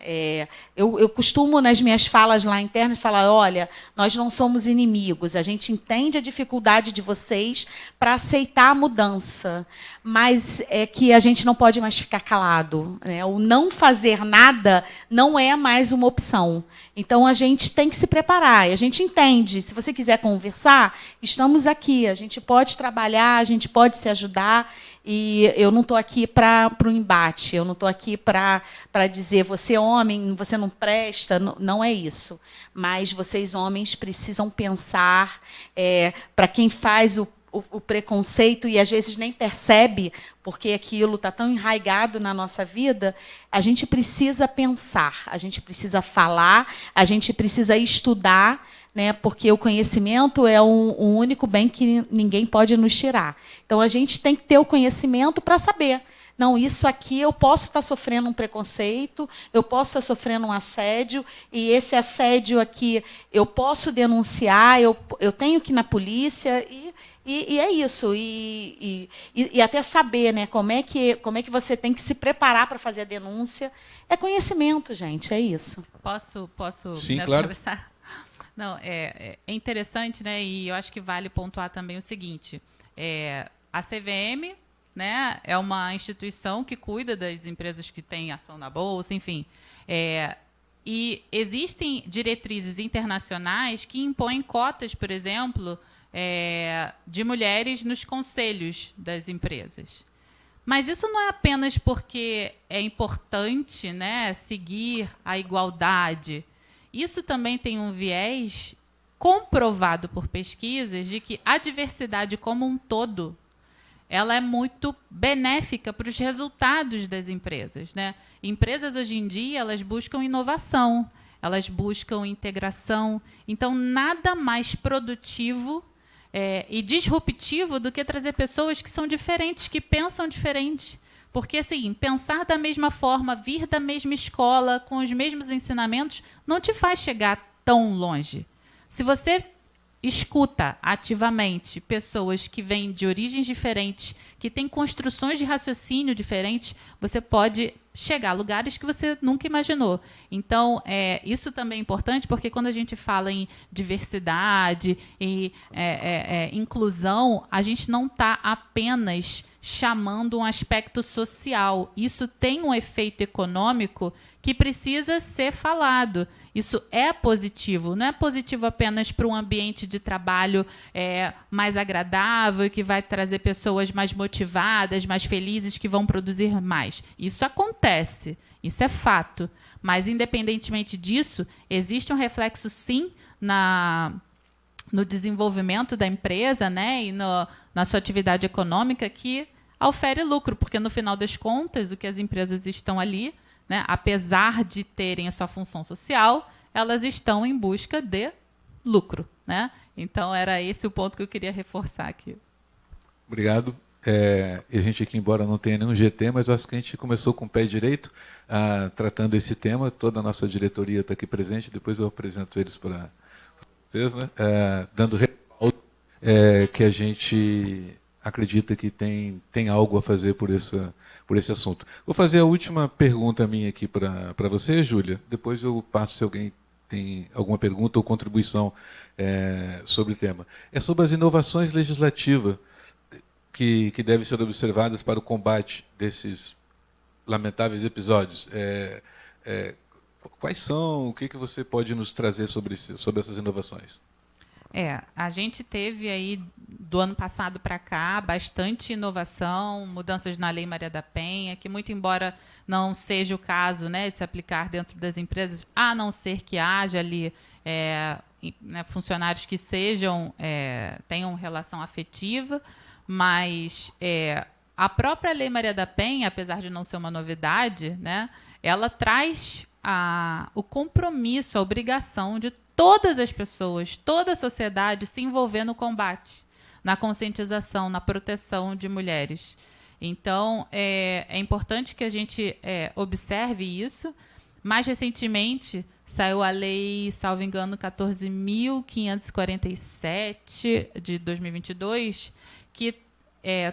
Eu costumo, nas minhas falas lá internas, falar, olha, nós não somos inimigos, a gente entende a dificuldade de vocês para aceitar a mudança, mas é que a gente não pode mais ficar calado, né? O não fazer nada não é mais uma opção. Então, a gente tem que se preparar, e a gente entende. Se você quiser conversar, estamos aqui, a gente pode trabalhar, a gente pode se ajudar. E eu não estou aqui para o embate, eu não estou aqui para dizer você é homem, você não presta, não é isso. Mas vocês, homens, precisam pensar, para quem faz o preconceito e às vezes nem percebe, porque aquilo está tão enraizado na nossa vida, a gente precisa pensar, a gente precisa falar, a gente precisa estudar, né, porque o conhecimento é um único bem que ninguém pode nos tirar. Então, a gente tem que ter o conhecimento para saber. Não, isso aqui eu posso estar sofrendo um preconceito, eu posso estar sofrendo um assédio, e esse assédio aqui eu posso denunciar, eu tenho que ir na polícia, e é isso. E até saber, né, como é que você tem que se preparar para fazer a denúncia. É conhecimento, gente, é isso. Posso Sim, claro. Atravessar? Não, é interessante, né? E eu acho que vale pontuar também o seguinte: a CVM, né, é uma instituição que cuida das empresas que têm ação na bolsa, enfim. E existem diretrizes internacionais que impõem cotas, por exemplo, de mulheres nos conselhos das empresas. Mas isso não é apenas porque é importante, né, seguir a igualdade. Isso também tem um viés comprovado por pesquisas de que a diversidade como um todo ela é muito benéfica para os resultados das empresas, né? Empresas, hoje em dia, elas buscam inovação, elas buscam integração. Então, nada mais produtivo e disruptivo do que trazer pessoas que são diferentes, que pensam diferente. Porque, assim, pensar da mesma forma, vir da mesma escola, com os mesmos ensinamentos, não te faz chegar tão longe. Se você escuta ativamente pessoas que vêm de origens diferentes, que têm construções de raciocínio diferentes, você pode chegar a lugares que você nunca imaginou. Então, isso também é importante, porque quando a gente fala em diversidade e inclusão, a gente não está apenas chamando um aspecto social. Isso tem um efeito econômico que precisa ser falado. Isso é positivo. Não é positivo apenas para um ambiente de trabalho mais agradável, que vai trazer pessoas mais motivadas, mais felizes, que vão produzir mais. Isso acontece, isso é fato. Mas, independentemente disso, existe um reflexo, sim, no desenvolvimento da empresa, né, e na sua atividade econômica, que ofere lucro, porque, no final das contas, o que as empresas estão ali, né, apesar de terem a sua função social, elas estão em busca de lucro, né? Então, era esse o ponto que eu queria reforçar aqui. Obrigado. E a gente aqui, embora não tenha nenhum GT, mas eu acho que a gente começou com o pé direito, tratando esse tema. Toda a nossa diretoria está aqui presente, depois eu apresento eles para vocês, né? Dando respaldo que a gente acredita que tem algo a fazer por esse assunto. Vou fazer a última pergunta minha aqui para você, Júlia. Depois eu passo se alguém tem alguma pergunta ou contribuição sobre o tema. É sobre as inovações legislativas que devem ser observadas para o combate desses lamentáveis episódios. Quais são? O que você pode nos trazer sobre essas inovações? A gente teve aí, do ano passado para cá, bastante inovação, mudanças na Lei Maria da Penha, que, muito embora não seja o caso, né, de se aplicar dentro das empresas, a não ser que haja ali funcionários que tenham relação afetiva, mas a própria Lei Maria da Penha, apesar de não ser uma novidade, né, ela traz o compromisso, a obrigação de todas as pessoas, toda a sociedade se envolver no combate, na conscientização, na proteção de mulheres. Então, é importante que a gente observe isso. Mais recentemente, saiu a lei, salvo engano, 14.547, de 2022, que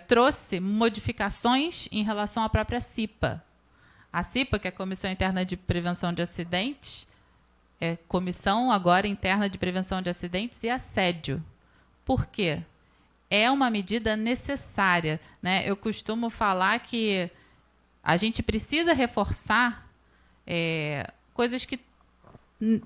trouxe modificações em relação à própria CIPA. A CIPA, que é a Comissão Interna de Prevenção de Acidentes, Comissão agora Interna de Prevenção de Acidentes e Assédio. Por quê? É uma medida necessária, né? Eu costumo falar que a gente precisa reforçar coisas que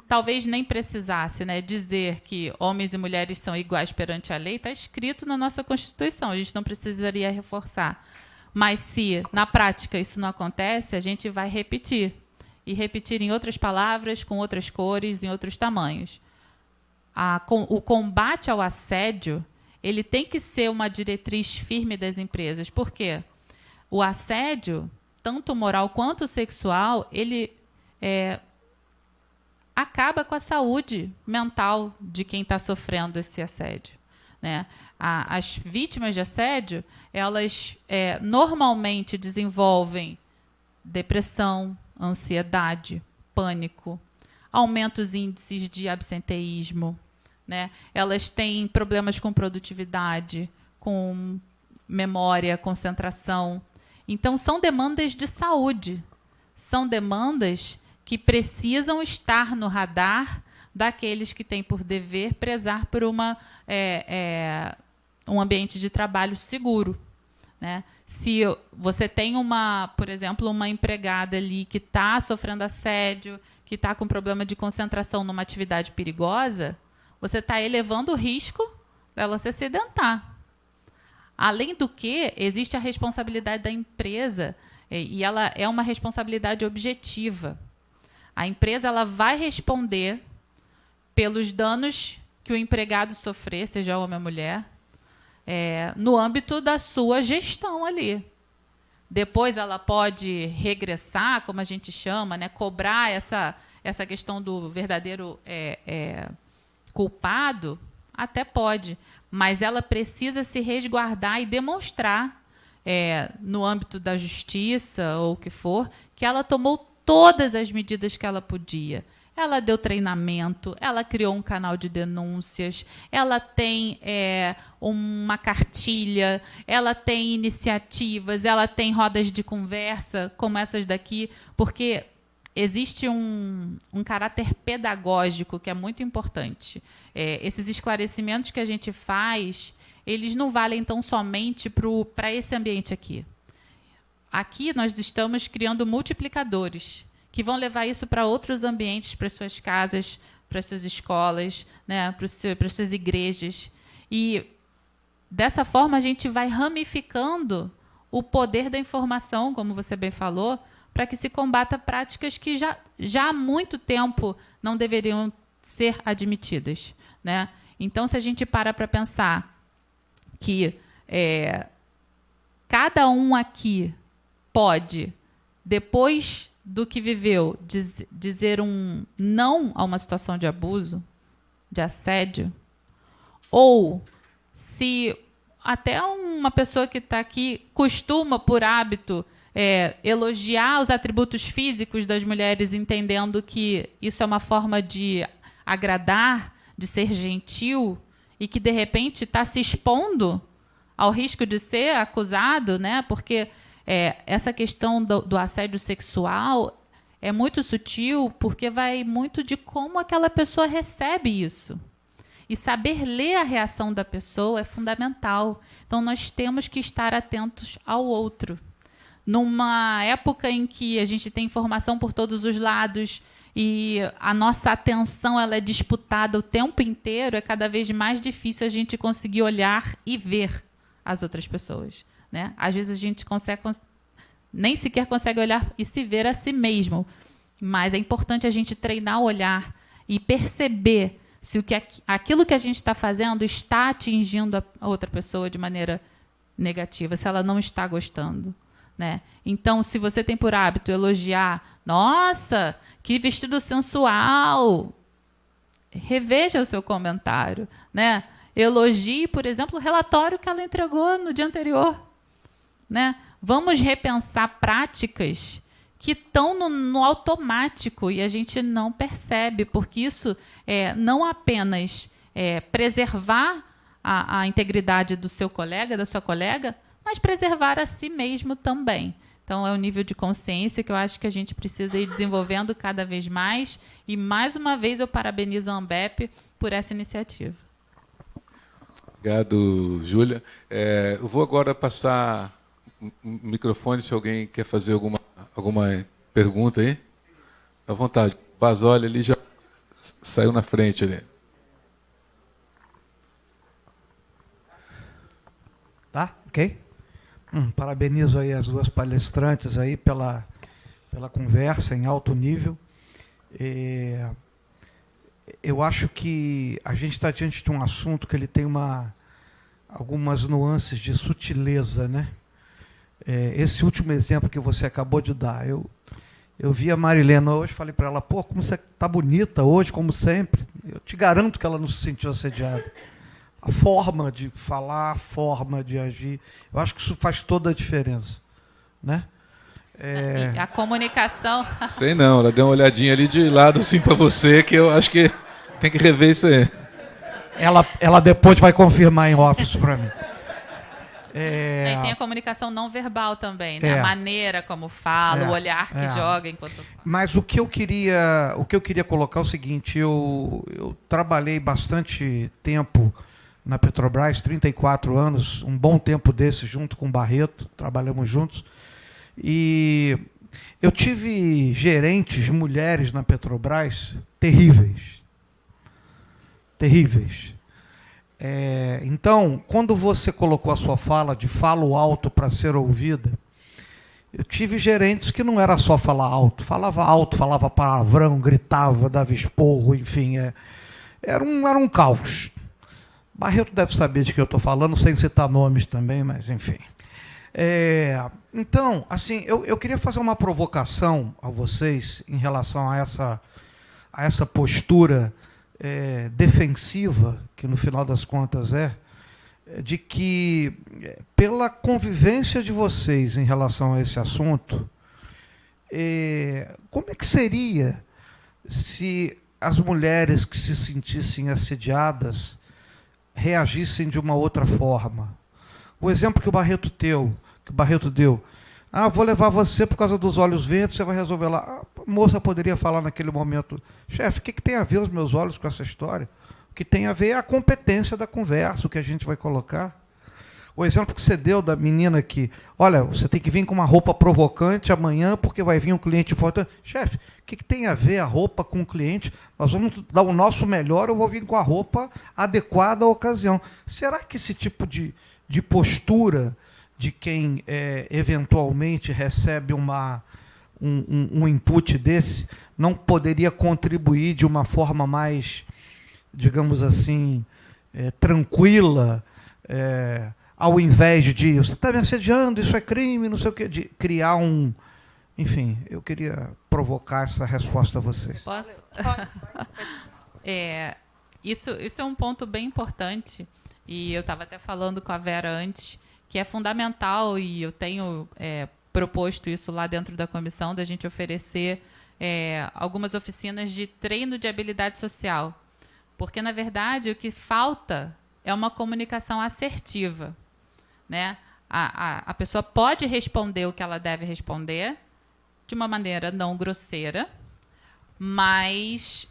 talvez nem precisasse, né? Dizer que homens e mulheres são iguais perante a lei está escrito na nossa Constituição, a gente não precisaria reforçar. Mas, se na prática isso não acontece, a gente vai repetir. E repetir em outras palavras, com outras cores, em outros tamanhos. O combate ao assédio, ele tem que ser uma diretriz firme das empresas. Por quê? O assédio, tanto moral quanto sexual, ele acaba com a saúde mental de quem está sofrendo esse assédio, né? As vítimas de assédio, elas normalmente desenvolvem depressão, ansiedade, pânico, aumenta os índices de absenteísmo, né? Elas têm problemas com produtividade, com memória, concentração. Então, são demandas de saúde, são demandas que precisam estar no radar daqueles que têm por dever prezar por um ambiente de trabalho seguro, né? Se você tem, por exemplo, uma empregada ali que está sofrendo assédio, que está com problema de concentração numa atividade perigosa, você está elevando o risco dela se acidentar. Além do que, existe a responsabilidade da empresa, e ela é uma responsabilidade objetiva. A empresa ela vai responder pelos danos que o empregado sofrer, seja homem ou mulher, no âmbito da sua gestão ali. Depois ela pode regressar, como a gente chama, né, cobrar essa questão do verdadeiro culpado, até pode, mas ela precisa se resguardar e demonstrar, no âmbito da justiça ou o que for, que ela tomou todas as medidas que ela podia. Ela deu treinamento, ela criou um canal de denúncias, ela tem uma cartilha, ela tem iniciativas, ela tem rodas de conversa, como essas daqui, porque existe um caráter pedagógico que é muito importante. Esses esclarecimentos que a gente faz, eles não valem tão somente para esse ambiente aqui. Aqui nós estamos criando multiplicadores que vão levar isso para outros ambientes, para suas casas, para suas escolas, né, para as suas igrejas. E, dessa forma, a gente vai ramificando o poder da informação, como você bem falou, para que se combata práticas que já há muito tempo não deveriam ser admitidas, né? Então, se a gente para pensar que cada um aqui pode, depois do que viveu, dizer um não a uma situação de abuso, de assédio, ou se até uma pessoa que está aqui costuma, por hábito, elogiar os atributos físicos das mulheres, entendendo que isso é uma forma de agradar, de ser gentil, e que, de repente, está se expondo ao risco de ser acusado, né? Porque essa questão do assédio sexual é muito sutil, porque vai muito de como aquela pessoa recebe isso. E saber ler a reação da pessoa é fundamental. Então, nós temos que estar atentos ao outro. Numa época em que a gente tem informação por todos os lados e a nossa atenção ela é disputada o tempo inteiro, é cada vez mais difícil a gente conseguir olhar e ver as outras pessoas, né? Às vezes a gente nem sequer consegue olhar e se ver a si mesmo, mas é importante a gente treinar o olhar e perceber se aquilo que a gente está fazendo está atingindo a outra pessoa de maneira negativa, se ela não está gostando, né? Então, se você tem por hábito elogiar, nossa, que vestido sensual, reveja o seu comentário, né? Elogie, por exemplo, o relatório que ela entregou no dia anterior, né? Vamos repensar práticas que estão no automático e a gente não percebe, porque isso não apenas preservar a integridade do seu colega, da sua colega, mas preservar a si mesmo também. Então, é um nível de consciência que eu acho que a gente precisa ir desenvolvendo cada vez mais. E, mais uma vez, eu parabenizo a Ambep por essa iniciativa. Obrigado, Júlia. Eu vou agora passar o microfone, se alguém quer fazer alguma pergunta aí. À vontade. O Basoli ali já saiu na frente ali. Tá? Ok? Parabenizo aí as duas palestrantes aí pela conversa em alto nível. Eu acho que a gente está diante de um assunto que ele tem algumas nuances de sutileza, né? Esse último exemplo que você acabou de dar, eu vi a Marilena hoje, falei para ela, pô, como você está bonita hoje, como sempre. Eu te garanto que ela não se sentiu assediada. A forma de falar, a forma de agir, eu acho que isso faz toda a diferença, né? E a comunicação... Sei não, ela deu uma olhadinha ali de lado assim para você, que eu acho que tem que rever isso aí. Ela depois vai confirmar em office para mim. E tem a comunicação não verbal também, né? A maneira como fala, o olhar que joga enquanto fala. Mas o que eu queria colocar é o seguinte, eu trabalhei bastante tempo na Petrobras, 34 anos, um bom tempo desse, junto com o Barreto, trabalhamos juntos. E eu tive gerentes, mulheres na Petrobras, terríveis. Terríveis. Então, quando você colocou a sua fala de falo alto para ser ouvida, eu tive gerentes que não era só falar alto, falava palavrão, gritava, dava esporro, enfim, era um caos. Barreto deve saber de que eu estou falando, sem citar nomes também, mas enfim. Então, assim, eu queria fazer uma provocação a vocês em relação a essa postura defensiva, que no final das contas de que, pela convivência de vocês em relação a esse assunto, como é que seria se as mulheres que se sentissem assediadas reagissem de uma outra forma? O exemplo que o Barreto deu, vou levar você por causa dos olhos verdes, você vai resolver lá. A moça poderia falar naquele momento, chefe, o que tem a ver os meus olhos com essa história? O que tem a ver a competência da conversa, o que a gente vai colocar. O exemplo que você deu da menina que, olha, você tem que vir com uma roupa provocante amanhã porque vai vir um cliente importante. Chefe, o que tem a ver a roupa com o cliente? Nós vamos dar o nosso melhor, eu vou vir com a roupa adequada à ocasião. Será que esse tipo de postura de quem eventualmente recebe um input desse não poderia contribuir de uma forma mais, digamos assim, tranquila, ao invés de você está me assediando, isso é crime, não sei o quê, de criar um... Enfim, eu queria provocar essa resposta a vocês. Posso? Isso é um ponto bem importante, e eu estava até falando com a Vera antes, que é fundamental, e eu tenho proposto isso lá dentro da comissão, da gente oferecer algumas oficinas de treino de habilidade social. Porque, na verdade, o que falta é uma comunicação assertiva. Né? A pessoa pode responder o que ela deve responder de uma maneira não grosseira, mas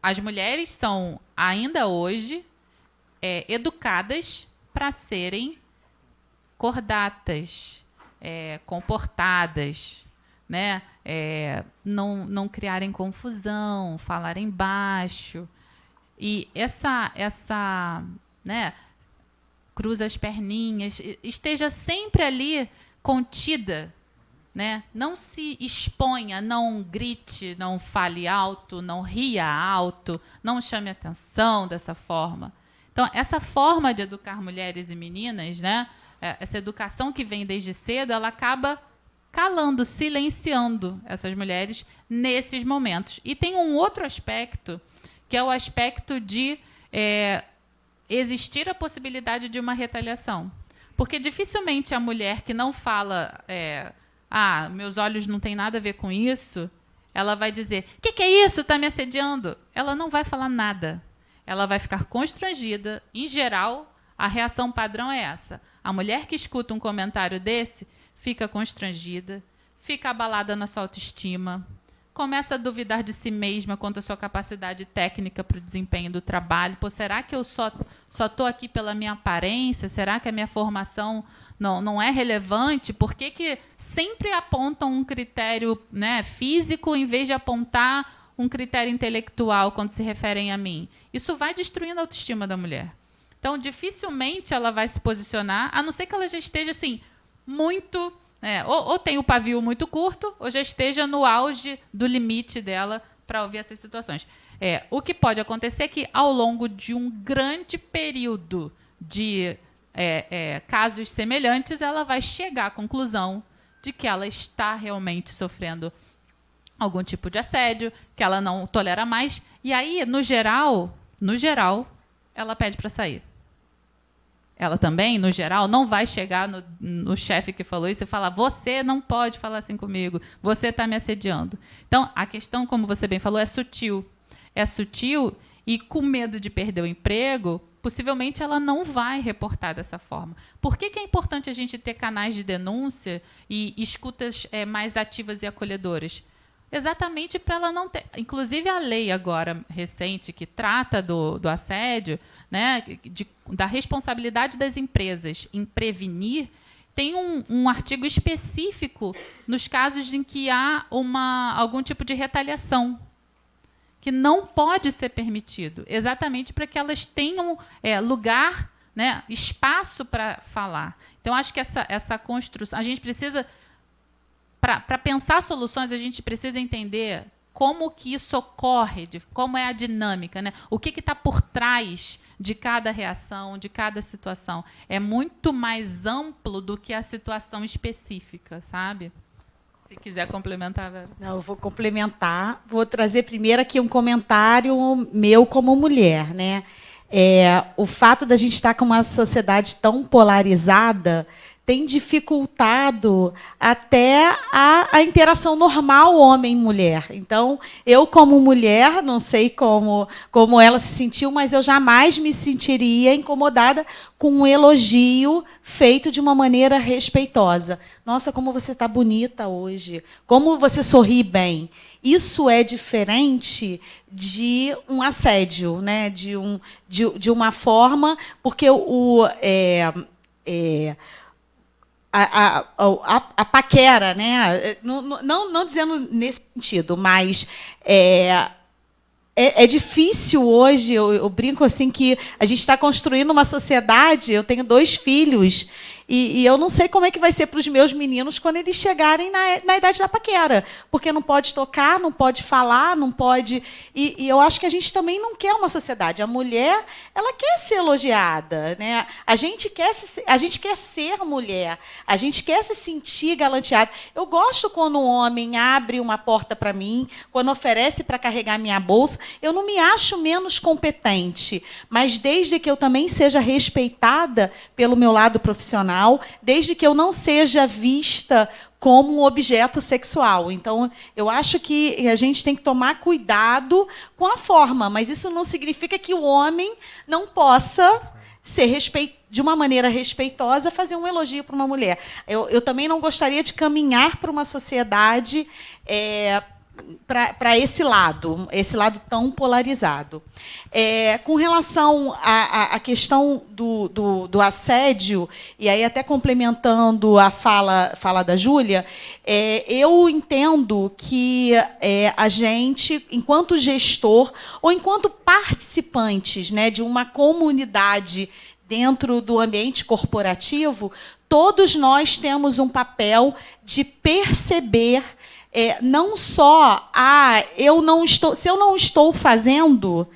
as mulheres são, ainda hoje, educadas para serem cordatas, comportadas, né? Não criarem confusão, falarem baixo. E essa né, cruza as perninhas, esteja sempre ali contida, né? Não se exponha, não grite, não fale alto, não ria alto, não chame atenção dessa forma. Então, essa forma de educar mulheres e meninas, né, essa educação que vem desde cedo, ela acaba calando, silenciando essas mulheres nesses momentos. E tem um outro aspecto, que é o aspecto de existir a possibilidade de uma retaliação. Porque dificilmente a mulher que não fala, meus olhos não têm nada a ver com isso, ela vai dizer, o que é isso? Está me assediando? Ela não vai falar nada. Ela vai ficar constrangida. Em geral, a reação padrão é essa. A mulher que escuta um comentário desse fica constrangida, fica abalada na sua autoestima, começa a duvidar de si mesma quanto à sua capacidade técnica para o desempenho do trabalho. Pô, será que eu só estou aqui pela minha aparência? Será que a minha formação não é relevante? Por que sempre apontam um critério, né, físico em vez de apontar um critério intelectual quando se referem a mim? Isso vai destruindo a autoestima da mulher. Então, dificilmente ela vai se posicionar, a não ser que ela já esteja assim, muito... ou tem o pavio muito curto, ou já esteja no auge do limite dela para ouvir essas situações. O que pode acontecer é que, ao longo de um grande período de casos semelhantes, ela vai chegar à conclusão de que ela está realmente sofrendo algum tipo de assédio, que ela não tolera mais, e aí, no geral, ela pede para sair. Ela também, no geral, não vai chegar no chefe que falou isso e falar, você não pode falar assim comigo, você está me assediando. Então, a questão, como você bem falou, é sutil. É sutil e, com medo de perder o emprego, possivelmente ela não vai reportar dessa forma. Por que é importante a gente ter canais de denúncia e escutas mais ativas e acolhedoras? Exatamente para ela não ter... Inclusive, a lei agora recente que trata do assédio, né, da responsabilidade das empresas em prevenir, tem um artigo específico nos casos em que há algum tipo de retaliação, que não pode ser permitido, exatamente para que elas tenham lugar, né, espaço para falar. Então, acho que essa construção... A gente precisa... Para pensar soluções, a gente precisa entender como que isso ocorre, como é a dinâmica, né? O que está por trás de cada reação, de cada situação. É muito mais amplo do que a situação específica, sabe? Se quiser complementar, Vera. Não, eu vou complementar. Vou trazer primeiro aqui um comentário meu como mulher, né? O fato da gente estar com uma sociedade tão polarizada tem dificultado até a interação normal homem-mulher. Então, eu, como mulher, não sei como ela se sentiu, mas eu jamais me sentiria incomodada com um elogio feito de uma maneira respeitosa. Nossa, como você está bonita hoje. Como você sorri bem. Isso é diferente de um assédio, né? de uma forma... Porque a paquera, né? Não dizendo nesse sentido, mas é difícil hoje. Eu brinco assim que a gente está construindo uma sociedade. Eu tenho 2 filhos e eu não sei como é que vai ser para os meus meninos quando eles chegarem na idade da paquera, porque não pode tocar, não pode falar, não pode. E eu acho que a gente também não quer uma sociedade. A mulher, ela quer ser elogiada, né? A gente quer ser mulher, a gente quer se sentir galanteada. Eu gosto quando um homem abre uma porta para mim, quando oferece para carregar minha bolsa. Eu não me acho menos competente, mas desde que eu também seja respeitada pelo meu lado profissional, desde que eu não seja vista como um objeto sexual. Então, eu acho que a gente tem que tomar cuidado com a forma, mas isso não significa que o homem não possa de uma maneira respeitosa, fazer um elogio para uma mulher. Eu também não gostaria de caminhar para uma sociedade para esse lado tão polarizado. Com relação à questão do assédio, e aí até complementando a fala da Júlia, eu entendo que a gente, enquanto gestor, ou enquanto participantes, né, de uma comunidade dentro do ambiente corporativo, todos nós temos um papel de perceber não só se eu não estou fazendo,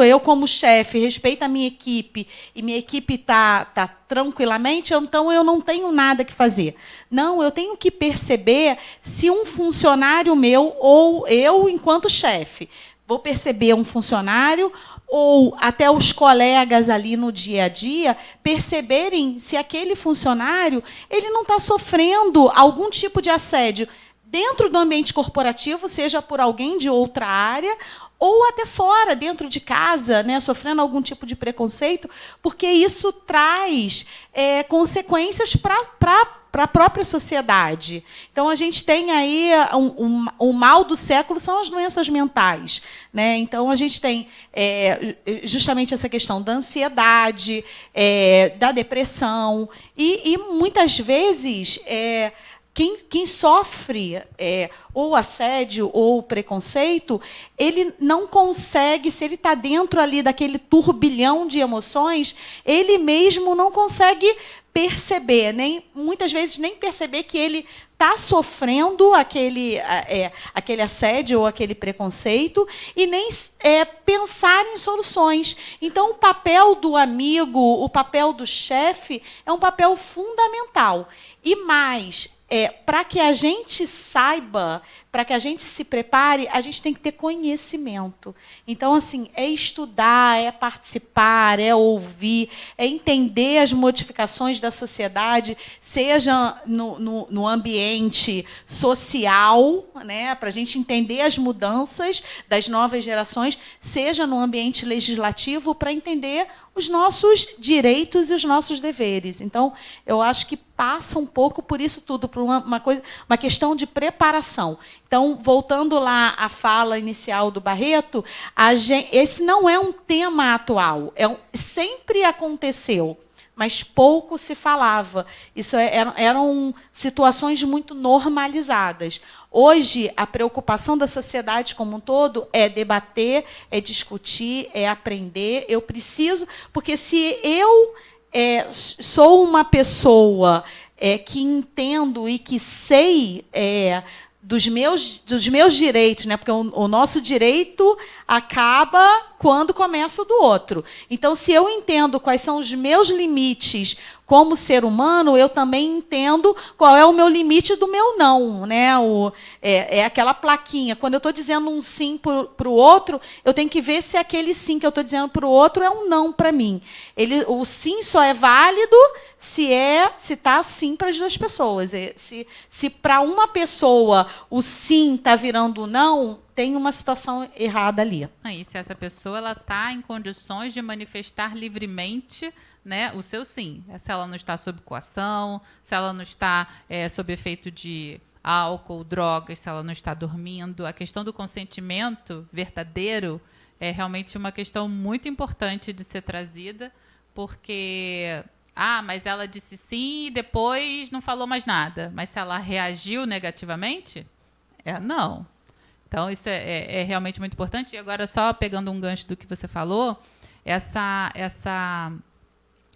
eu como chefe respeito a minha equipe e minha equipe está tranquilamente, então eu não tenho nada que fazer. Não, eu tenho que perceber se um funcionário meu ou eu, enquanto chefe, vou perceber um funcionário ou até os colegas ali no dia a dia perceberem se aquele funcionário ele não está sofrendo algum tipo de assédio dentro do ambiente corporativo, seja por alguém de outra área, ou até fora, dentro de casa, né, sofrendo algum tipo de preconceito, porque isso traz consequências para a própria sociedade. Então, a gente tem aí o mal do século são as doenças mentais, né? Então, a gente tem justamente essa questão da ansiedade, da depressão, e muitas vezes quem sofre ou assédio ou preconceito, ele não consegue, se ele está dentro ali daquele turbilhão de emoções, ele mesmo não consegue perceber, muitas vezes nem perceber que ele está sofrendo aquele assédio ou aquele preconceito e nem pensar em soluções. Então, o papel do amigo, o papel do chefe é um papel fundamental. E mais, para que a gente saiba, para que a gente se prepare, a gente tem que ter conhecimento. Então, assim, é estudar, é participar, é ouvir, é entender as modificações da sociedade, seja no ambiente social, né, para a gente entender as mudanças das novas gerações, seja no ambiente legislativo, para entender os nossos direitos e os nossos deveres. Então, eu acho que passa um pouco por isso tudo, por uma questão de preparação. Então, voltando lá à fala inicial do Barreto, esse não é um tema atual, sempre aconteceu, mas pouco se falava. Isso eram situações muito normalizadas. Hoje, a preocupação da sociedade como um todo é debater, é discutir, é aprender. Eu preciso, porque se eu sou uma pessoa que entendo e que sei dos meus direitos, né? Porque o nosso direito acaba quando começa o do outro. Então, se eu entendo quais são os meus limites como ser humano, eu também entendo qual é o meu limite do meu não, né? É aquela plaquinha. Quando eu estou dizendo um sim para o outro, eu tenho que ver se aquele sim que eu estou dizendo para o outro é um não para mim. O sim só é válido se está sim para as duas pessoas. Se para uma pessoa o sim está virando não, tem uma situação errada ali. E se essa pessoa está em condições de manifestar livremente, né, o seu sim. Se ela não está sob coação, se ela não está sob efeito de álcool, drogas, se ela não está dormindo. A questão do consentimento verdadeiro é realmente uma questão muito importante de ser trazida, porque... mas ela disse sim e depois não falou mais nada. Mas se ela reagiu negativamente, não. Então, isso é realmente muito importante. E agora, só pegando um gancho do que você falou, essa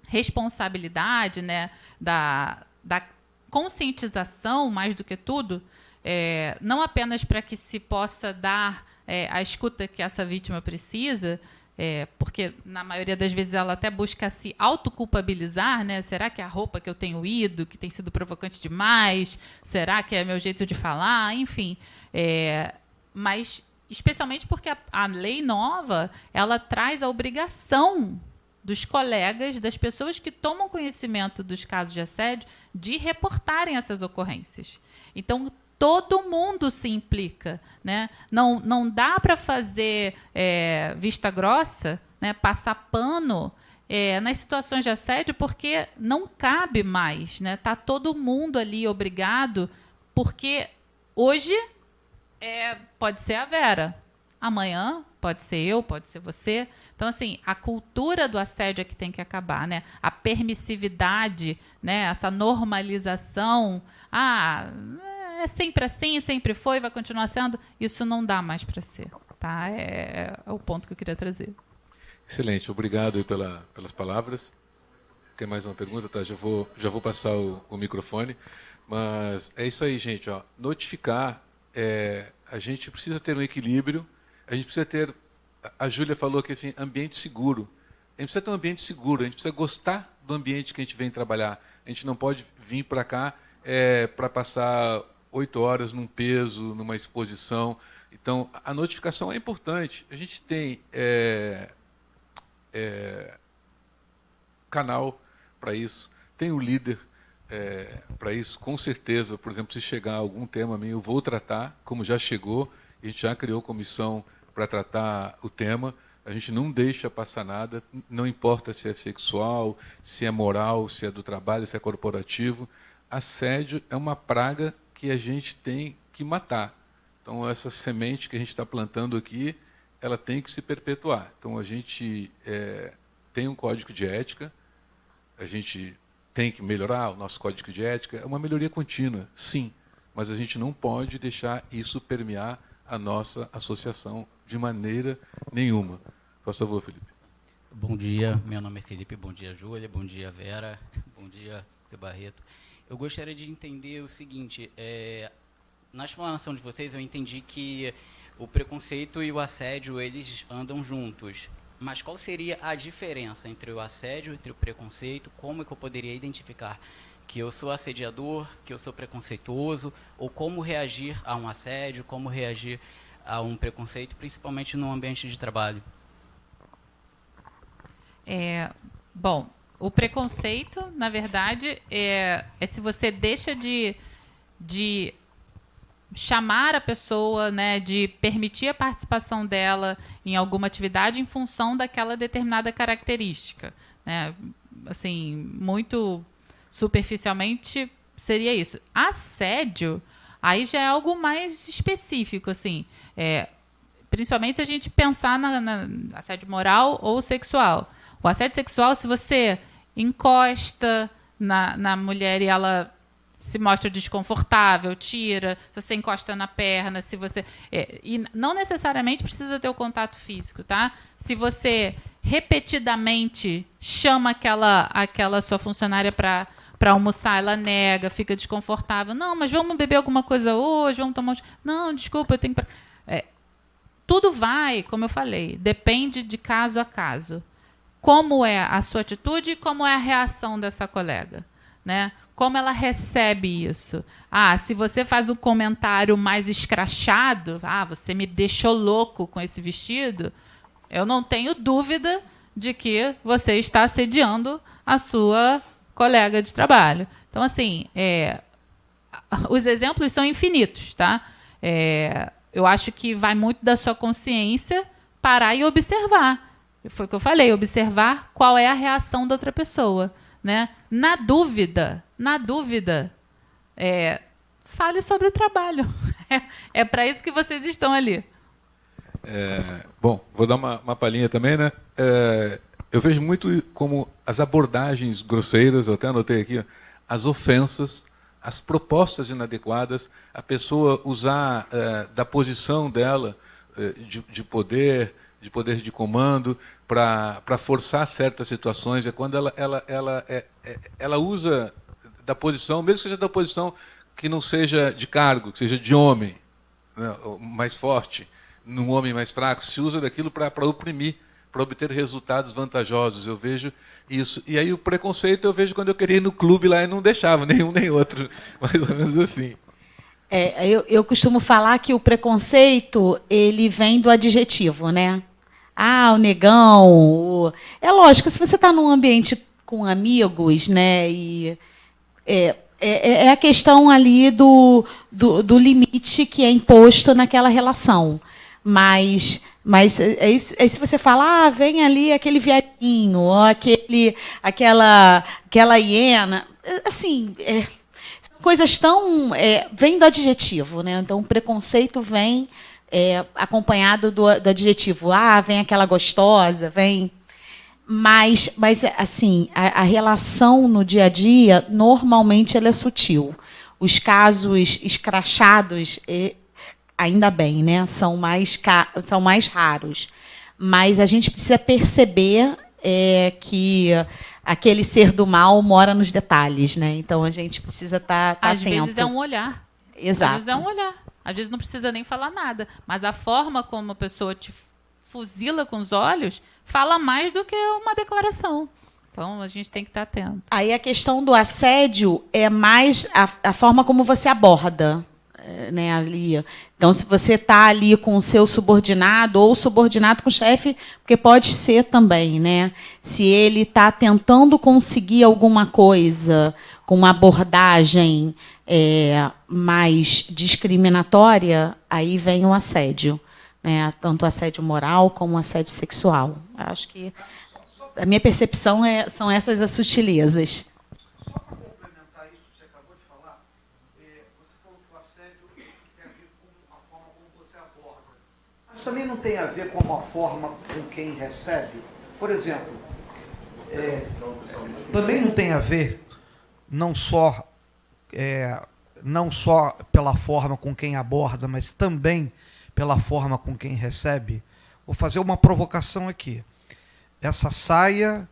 responsabilidade, né, da conscientização, mais do que tudo, não apenas para que se possa dar a escuta que essa vítima precisa, porque, na maioria das vezes, ela até busca se autoculpabilizar, né? Será que é a roupa que eu tenho ido, que tem sido provocante demais? Será que é meu jeito de falar? Enfim, mas especialmente porque a lei nova, ela traz a obrigação dos colegas, das pessoas que tomam conhecimento dos casos de assédio, de reportarem essas ocorrências. Então, todo mundo se implica, né? Não dá para fazer vista grossa, né? Passar pano nas situações de assédio, porque não cabe mais, né? Tá todo mundo ali obrigado, porque hoje pode ser a Vera, amanhã pode ser eu, pode ser você. Então, assim, a cultura do assédio é que tem que acabar, né? A permissividade, né? Essa normalização, é sempre assim, sempre foi, vai continuar sendo. Isso não dá mais para ser. Tá? É o ponto que eu queria trazer. Excelente, obrigado pelas palavras. Tem mais uma pergunta? Tá? Já vou passar o microfone. Mas é isso aí, gente. Ó. Notificar, a gente precisa ter um equilíbrio, a gente precisa ter... A Júlia falou que assim, ambiente seguro. A gente precisa ter um ambiente seguro, a gente precisa gostar do ambiente que a gente vem trabalhar. A gente não pode vir para cá para passar 8 horas num peso, numa exposição. Então, a notificação é importante. A gente tem canal para isso, tem o líder para isso, com certeza. Por exemplo, se chegar algum tema a mim, eu vou tratar, como já chegou, a gente já criou comissão para tratar o tema. A gente não deixa passar nada, não importa se é sexual, se é moral, se é do trabalho, se é corporativo. Assédio é uma praga que a gente tem que matar. Então, essa semente que a gente está plantando aqui, ela tem que se perpetuar. Então, a gente tem um código de ética, a gente tem que melhorar o nosso código de ética. É uma melhoria contínua, sim, mas a gente não pode deixar isso permear a nossa associação de maneira nenhuma. Por favor, Felipe. Bom dia, meu nome é Felipe, bom dia, Júlia, bom dia, Vera, bom dia, seu Barreto. Eu gostaria de entender o seguinte, na explanação de vocês eu entendi que o preconceito e o assédio, eles andam juntos, mas qual seria a diferença entre o assédio, entre o preconceito, como é que eu poderia identificar que eu sou assediador, que eu sou preconceituoso, ou como reagir a um assédio, como reagir a um preconceito, principalmente no ambiente de trabalho? Bom, o preconceito, na verdade, é se você deixa de chamar a pessoa, né, de permitir a participação dela em alguma atividade em função daquela determinada característica, né? Assim, muito superficialmente seria isso. Assédio, aí já é algo mais específico, assim, principalmente se a gente pensar na assédio moral ou sexual. O assédio sexual, se você encosta na mulher e ela se mostra desconfortável, tira, se você encosta na perna, se você... e não necessariamente precisa ter o contato físico, tá? Se você repetidamente chama aquela sua funcionária para para almoçar, ela nega, fica desconfortável. Não, mas vamos beber alguma coisa hoje, vamos tomar... Não, desculpa, eu tenho que... Tudo vai, como eu falei, depende de caso a caso. Como é a sua atitude e como é a reação dessa colega, né? Como ela recebe isso. Se você faz um comentário mais escrachado, você me deixou louco com esse vestido, eu não tenho dúvida de que você está assediando a sua colega de trabalho. Então, assim, os exemplos são infinitos, tá? Eu acho que vai muito da sua consciência parar e observar. Foi o que eu falei, observar qual é a reação da outra pessoa, né? Na dúvida, fale sobre o trabalho. É para isso que vocês estão ali. Bom, vou dar uma palhinha também, né? Eu vejo muito como as abordagens grosseiras, eu até anotei aqui, as ofensas, as propostas inadequadas, a pessoa usar da posição dela de poder de comando para forçar certas situações. É quando ela usa da posição, mesmo que seja da posição que não seja de cargo, que seja de homem, né, mais forte, num homem mais fraco, se usa daquilo para oprimir, para obter resultados vantajosos. Eu vejo isso. E aí o preconceito eu vejo quando eu queria ir no clube lá e não deixava nenhum nem outro, mais ou menos assim. Eu costumo falar que o preconceito ele vem do adjetivo, né? O negão. É lógico, se você está num ambiente com amigos, né? E é a questão ali do limite que é imposto naquela relação. Mas se você fala, vem ali aquele viadinho, ou aquela hiena, assim, coisas tão... vem do adjetivo, né? Então, o preconceito vem acompanhado do adjetivo. Vem aquela gostosa, vem... Mas assim, a relação no dia a dia, normalmente, ela é sutil. Os casos escrachados... ainda bem, né? São mais raros. Mas a gente precisa perceber que aquele ser do mal mora nos detalhes, né? Então a gente precisa estar atento. Às vezes é um olhar. Exato. Às vezes é um olhar. Às vezes não precisa nem falar nada. Mas a forma como a pessoa te fuzila com os olhos fala mais do que uma declaração. Então a gente tem que estar atento. Aí a questão do assédio é mais a forma como você aborda. Né, ali. Então, se você está ali com o seu subordinado ou subordinado com o chefe, porque pode ser também, né? Se ele está tentando conseguir alguma coisa com uma abordagem mais discriminatória, aí vem o assédio, né? Tanto o assédio moral como o assédio sexual. Acho que a minha percepção são essas as sutilezas. Também não tem a ver com a forma com quem recebe? Por exemplo, também não tem a ver não só pela forma com quem aborda, mas também pela forma com quem recebe? Vou fazer uma provocação aqui. Essa saia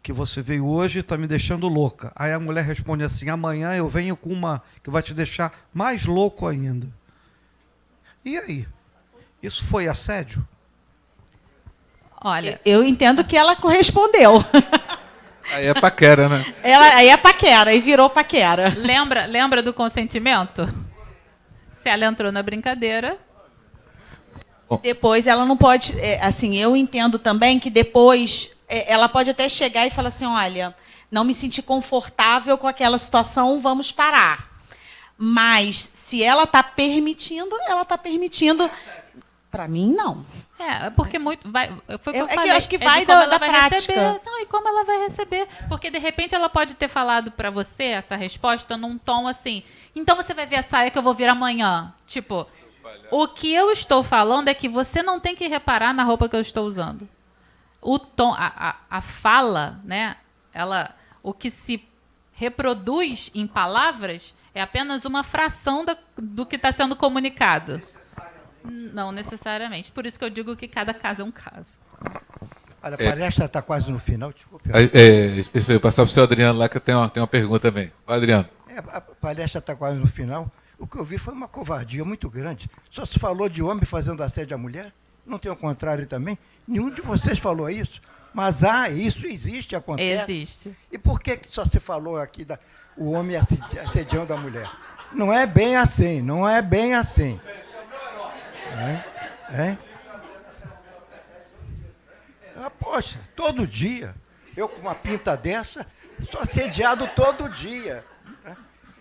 que você veio hoje está me deixando louca. Aí a mulher responde assim, amanhã eu venho com uma que vai te deixar mais louco ainda. E aí? Isso foi assédio? Olha, eu entendo que ela correspondeu. Aí é paquera, né? Aí é paquera, aí virou paquera. Lembra do consentimento? Se ela entrou na brincadeira... Depois ela não pode... assim, eu entendo também que depois ela pode até chegar e falar assim, olha, não me senti confortável com aquela situação, vamos parar. Mas se ela está permitindo, ela está permitindo... Para mim, não. Porque muito foi o que eu falei. Eu acho que vai da prática. Receber. Não, e como ela vai receber? Porque, de repente, ela pode ter falado para você essa resposta num tom assim, então você vai ver a saia que eu vou vir amanhã. Tipo, o que eu estou falando é que você não tem que reparar na roupa que eu estou usando. O tom, a fala, né? O que se reproduz em palavras é apenas uma fração do que está sendo comunicado. Não necessariamente. Por isso que eu digo que cada caso é um caso. Olha, a palestra está quase no final, desculpe. Isso aí, eu passar para o senhor Adriano lá, que tem uma pergunta também. Adriano. A palestra está quase no final. O que eu vi foi uma covardia muito grande. Só se falou de homem fazendo assédio à mulher? Não tem o contrário também? Nenhum de vocês falou isso. Mas isso existe, acontece. Existe. E por que só se falou aqui o homem assediando a mulher? Não é bem assim, não é bem assim. Poxa, todo dia, eu com uma pinta dessa, sou assediado todo dia.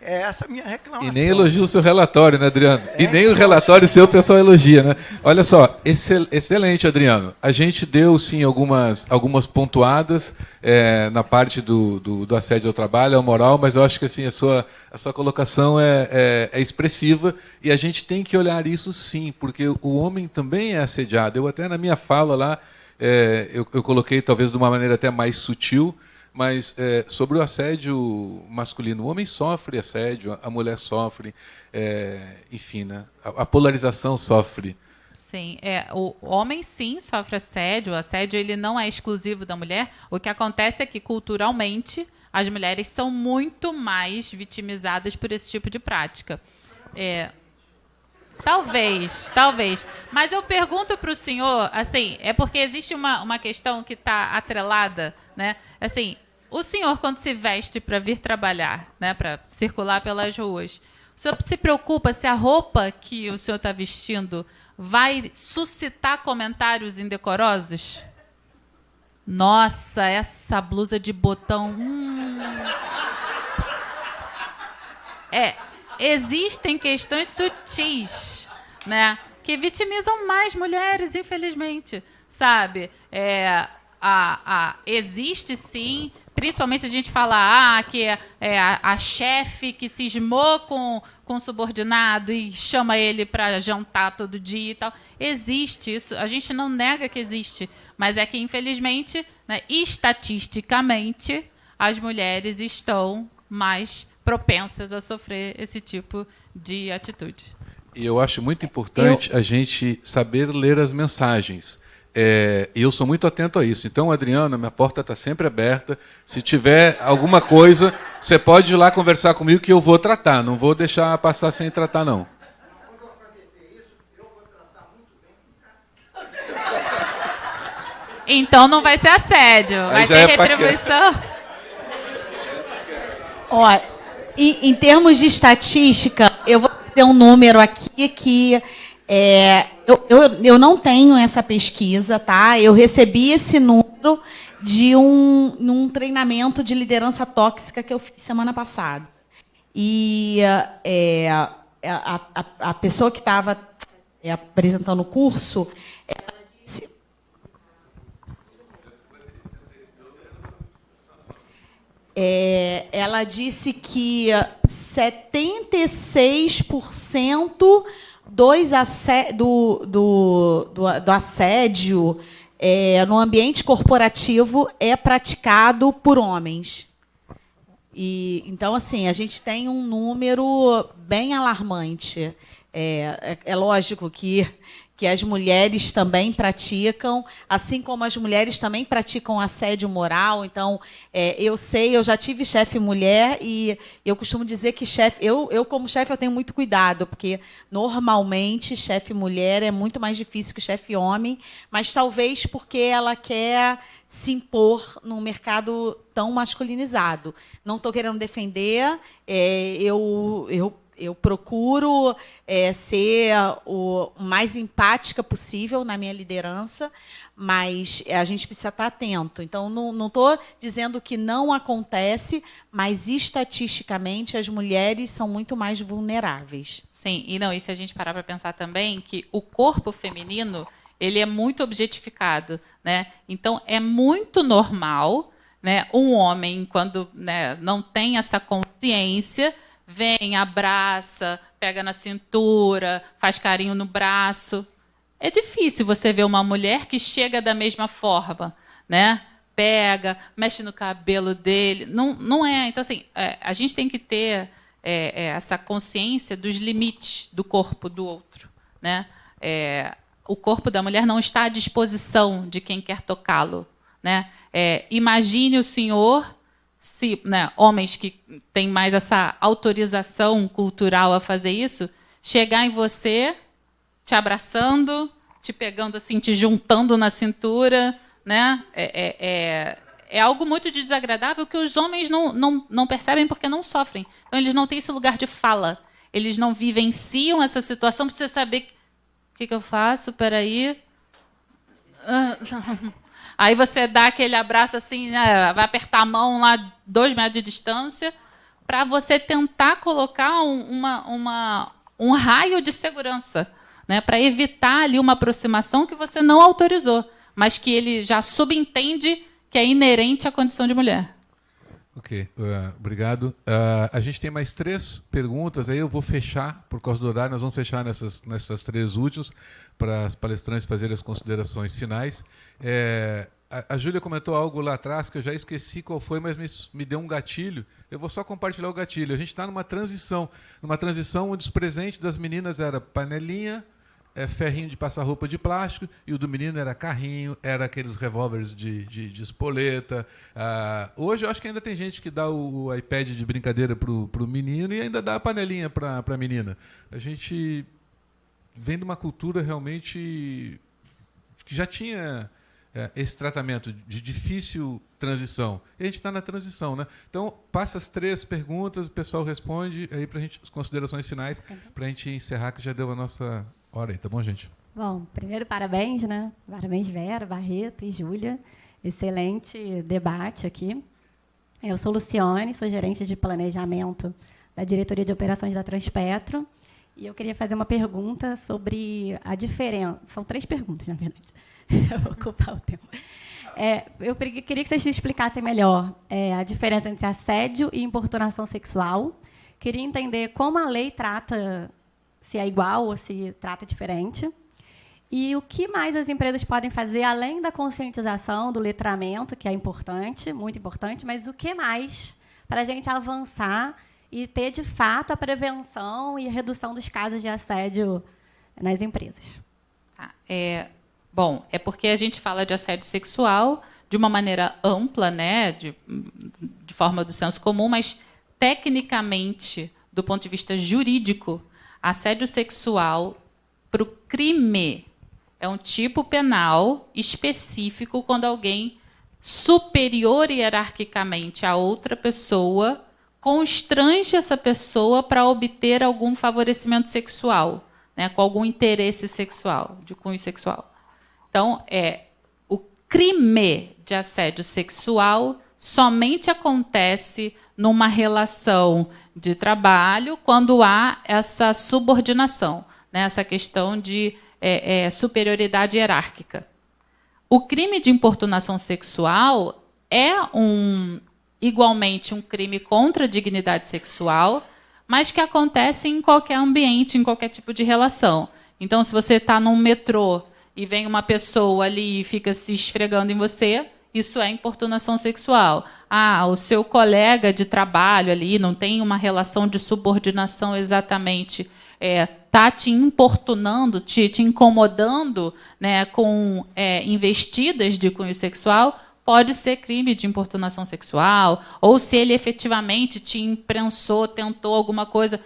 É essa a minha reclamação. E nem elogia o seu relatório, né, Adriano? E nem o relatório seu o pessoal elogia, né? Olha só, excelente, Adriano. A gente deu, sim, algumas pontuadas na parte do assédio ao trabalho, ao moral, mas eu acho que assim, a sua colocação é expressiva e a gente tem que olhar isso, sim, porque o homem também é assediado. Eu até na minha fala lá, eu coloquei talvez de uma maneira até mais sutil, mas sobre o assédio masculino, o homem sofre assédio, a mulher sofre, enfim, né? A polarização sofre. Sim, o homem sim sofre assédio. O assédio ele não é exclusivo da mulher. O que acontece é que culturalmente as mulheres são muito mais vitimizadas por esse tipo de prática. Talvez. Mas eu pergunto para o senhor, assim, é porque existe uma questão que está atrelada, né? Assim, o senhor, quando se veste para vir trabalhar, né, para circular pelas ruas, o senhor se preocupa se a roupa que o senhor está vestindo vai suscitar comentários indecorosos? Nossa, essa blusa de botão... Existem questões sutis, né, que vitimizam mais mulheres, infelizmente, sabe? Existe, sim, principalmente se a gente fala que a chefe que cismou com o subordinado e chama ele para jantar todo dia e tal. Existe isso, a gente não nega que existe, mas é que, infelizmente, né, estatisticamente, as mulheres estão mais propensas a sofrer esse tipo de atitude. E eu acho muito importante a gente saber ler as mensagens. Eu sou muito atento a isso. Então, Adriana, minha porta está sempre aberta. Se tiver alguma coisa, você pode ir lá conversar comigo que eu vou tratar. Não vou deixar passar sem tratar, não. Então não vai ser assédio, vai ter retribuição. Olha, em termos de estatística, eu vou dizer um número aqui que eu não tenho essa pesquisa, tá? Eu recebi esse número de num treinamento de liderança tóxica que eu fiz semana passada. E a pessoa que estava apresentando o curso, ela disse que 76% do assédio no ambiente corporativo é praticado por homens. Então, assim, a gente tem um número bem alarmante. É lógico que as mulheres também praticam, assim como as mulheres também praticam assédio moral. Então, eu já tive chefe mulher e eu costumo dizer que eu como chefe, eu tenho muito cuidado, porque normalmente chefe mulher é muito mais difícil que chefe homem, mas talvez porque ela quer se impor num mercado tão masculinizado. Não estou querendo defender, eu procuro ser o mais empática possível na minha liderança, mas a gente precisa estar atento. Então, não estou dizendo que não acontece, mas estatisticamente as mulheres são muito mais vulneráveis. Sim, e se a gente parar para pensar também que o corpo feminino ele é muito objetificado, né? Então, é muito normal, né, um homem, quando, né, não tem essa consciência, vem, abraça, pega na cintura, faz carinho no braço. É difícil você ver uma mulher que chega da mesma forma, né? Pega, mexe no cabelo dele. Não é. Então, assim, a gente tem que ter essa consciência dos limites do corpo do outro, né? o corpo da mulher não está à disposição de quem quer tocá-lo, né? Imagine o senhor, né, homens que têm mais essa autorização cultural a fazer isso, chegar em você, te abraçando, te pegando assim, te juntando na cintura, né? É algo muito desagradável que os homens não percebem porque não sofrem. Então, eles não têm esse lugar de fala. Eles não vivenciam essa situação para você saber o que eu faço, espera aí. Aí você dá aquele abraço assim, né, vai apertar a mão lá 2 metros de distância, para você tentar colocar um raio de segurança, né, para evitar ali uma aproximação que você não autorizou, mas que ele já subentende que é inerente à condição de mulher. Ok, obrigado. A gente tem mais 3 perguntas, aí eu vou fechar, por causa do horário, nós vamos fechar nessas 3 últimas, para as palestrantes fazerem as considerações finais. A Júlia comentou algo lá atrás, que eu já esqueci qual foi, mas me deu um gatilho. Eu vou só compartilhar o gatilho. A gente está numa transição onde os presentes das meninas era panelinha, ferrinho de passar roupa de plástico, e o do menino era carrinho, era aqueles revólveres de espoleta. Hoje eu acho que ainda tem gente que dá o iPad de brincadeira para o menino e ainda dá a panelinha para a menina. A gente vem de uma cultura realmente que já tinha esse tratamento de difícil transição. E a gente está na transição, né? Então, passa as 3 perguntas, o pessoal responde, aí para a gente, as considerações finais, para a gente encerrar, que já deu a nossa hora aí, tá bom, gente? Bom, primeiro, parabéns, né? Parabéns, Vera, Barreto e Júlia. Excelente debate aqui. Eu sou Luciane, sou gerente de planejamento da Diretoria de Operações da Transpetro. E eu queria fazer uma pergunta sobre a diferença. São 3 perguntas, na verdade. Eu vou ocupar o tempo. Eu queria que vocês explicassem melhor a diferença entre assédio e importunação sexual. Queria entender como a lei trata, se é igual ou se trata diferente. E o que mais as empresas podem fazer, além da conscientização, do letramento, que é importante, muito importante, mas o que mais para a gente avançar e ter, de fato, a prevenção e a redução dos casos de assédio nas empresas? Bom, é porque a gente fala de assédio sexual de uma maneira ampla, né, de forma do senso comum, mas, tecnicamente, do ponto de vista jurídico, assédio sexual para o crime é um tipo penal específico quando alguém superior hierarquicamente a outra pessoa constrange essa pessoa para obter algum favorecimento sexual, né, com algum interesse sexual, de cunho sexual. Então, o crime de assédio sexual somente acontece numa relação de trabalho quando há essa subordinação, né, essa questão de superioridade hierárquica. O crime de importunação sexual é igualmente um crime contra a dignidade sexual, mas que acontece em qualquer ambiente, em qualquer tipo de relação. Então, se você está num metrô e vem uma pessoa ali e fica se esfregando em você, isso é importunação sexual. O seu colega de trabalho ali não tem uma relação de subordinação exatamente, está te importunando, te incomodando, né, com investidas de cunho sexual, pode ser crime de importunação sexual, ou se ele efetivamente te imprensou, tentou alguma coisa,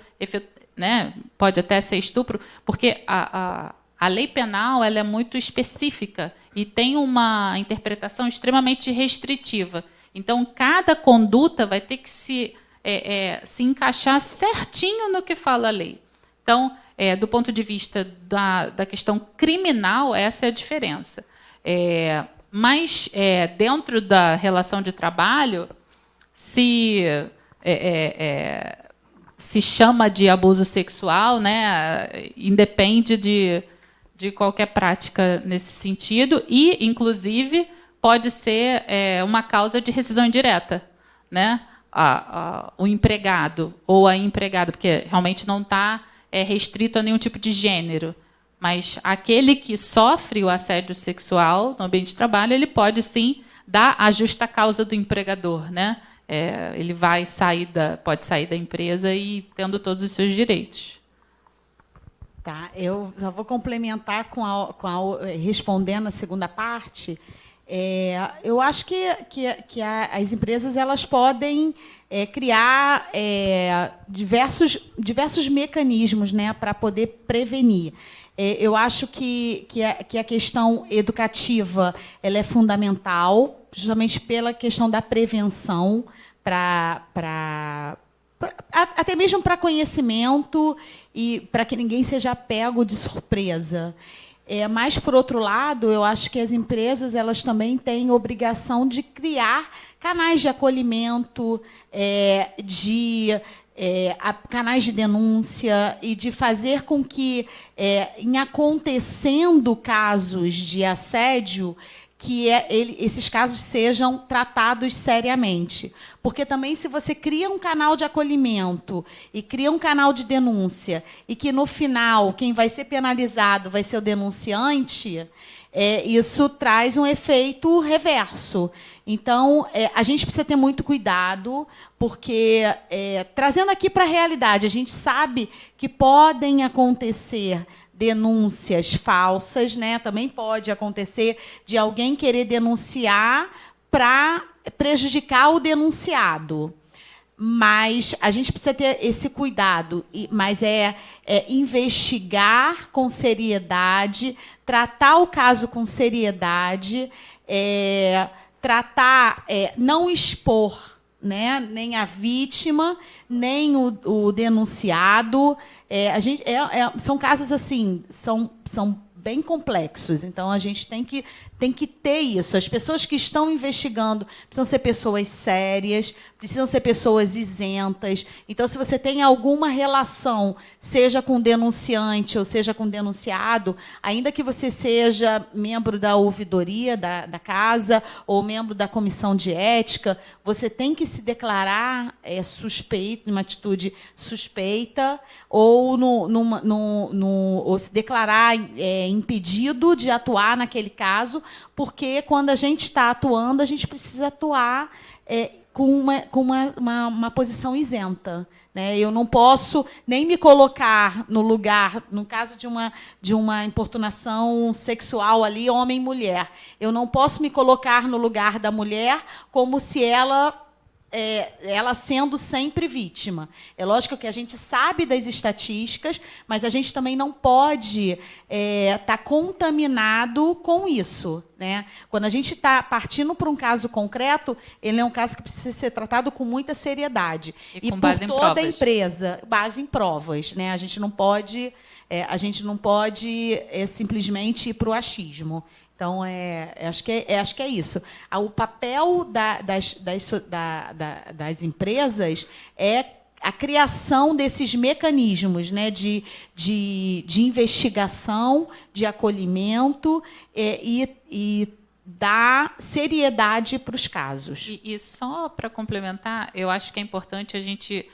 né, pode até ser estupro, porque a lei penal ela é muito específica e tem uma interpretação extremamente restritiva. Então, cada conduta vai ter que se encaixar certinho no que fala a lei. Então, do ponto de vista da questão criminal, essa é a diferença. Mas, dentro da relação de trabalho, se chama de abuso sexual, né, independe de qualquer prática nesse sentido e, inclusive, pode ser uma causa de rescisão indireta, né? O empregado ou a empregada, porque realmente não está restrito a nenhum tipo de gênero, mas aquele que sofre o assédio sexual no ambiente de trabalho, ele pode, sim, dar a justa causa do empregador, né? Ele pode sair da empresa e tendo todos os seus direitos. Tá, eu só vou complementar respondendo a segunda parte. Eu acho que as empresas elas podem criar diversos mecanismos, né, para poder prevenir. Eu acho que a questão educativa ela é fundamental, justamente pela questão da prevenção, até mesmo para conhecimento e para que ninguém seja pego de surpresa. Mas, por outro lado, eu acho que as empresas elas também têm obrigação de criar canais de acolhimento, canais de denúncia e de fazer com que, em acontecendo casos de assédio, que esses casos sejam tratados seriamente. Porque também, se você cria um canal de acolhimento e cria um canal de denúncia, e que, no final, quem vai ser penalizado vai ser o denunciante, isso traz um efeito reverso. Então, a gente precisa ter muito cuidado, porque, trazendo aqui para a realidade, a gente sabe que podem acontecer denúncias falsas, né? Também pode acontecer de alguém querer denunciar para prejudicar o denunciado. Mas a gente precisa ter esse cuidado, mas investigar com seriedade, tratar o caso com seriedade, não expor, né, nem a vítima, nem o denunciado. São casos assim, são bem complexos. Então, a gente tem que ter isso. As pessoas que estão investigando precisam ser pessoas sérias, precisam ser pessoas isentas. Então, se você tem alguma relação, seja com denunciante ou seja com denunciado, ainda que você seja membro da ouvidoria da casa ou membro da comissão de ética, você tem que se declarar suspeito, numa atitude suspeita, ou ou se declarar impedido de atuar naquele caso, porque, quando a gente está atuando, a gente precisa atuar com uma posição isenta, né? Eu não posso nem me colocar no lugar, no caso de uma importunação sexual ali, homem e mulher, eu não posso me colocar no lugar da mulher como se ela sendo sempre vítima. É lógico que a gente sabe das estatísticas, mas a gente também não pode estar contaminado com isso, né? Quando a gente está partindo para um caso concreto, ele é um caso que precisa ser tratado com muita seriedade. E por toda a empresa, base em provas, né? A gente não pode simplesmente ir para o achismo. Então, acho que é isso. O papel das empresas é a criação desses mecanismos, né, de investigação, de acolhimento e dar seriedade para os casos. E só para complementar, eu acho que é importante a gente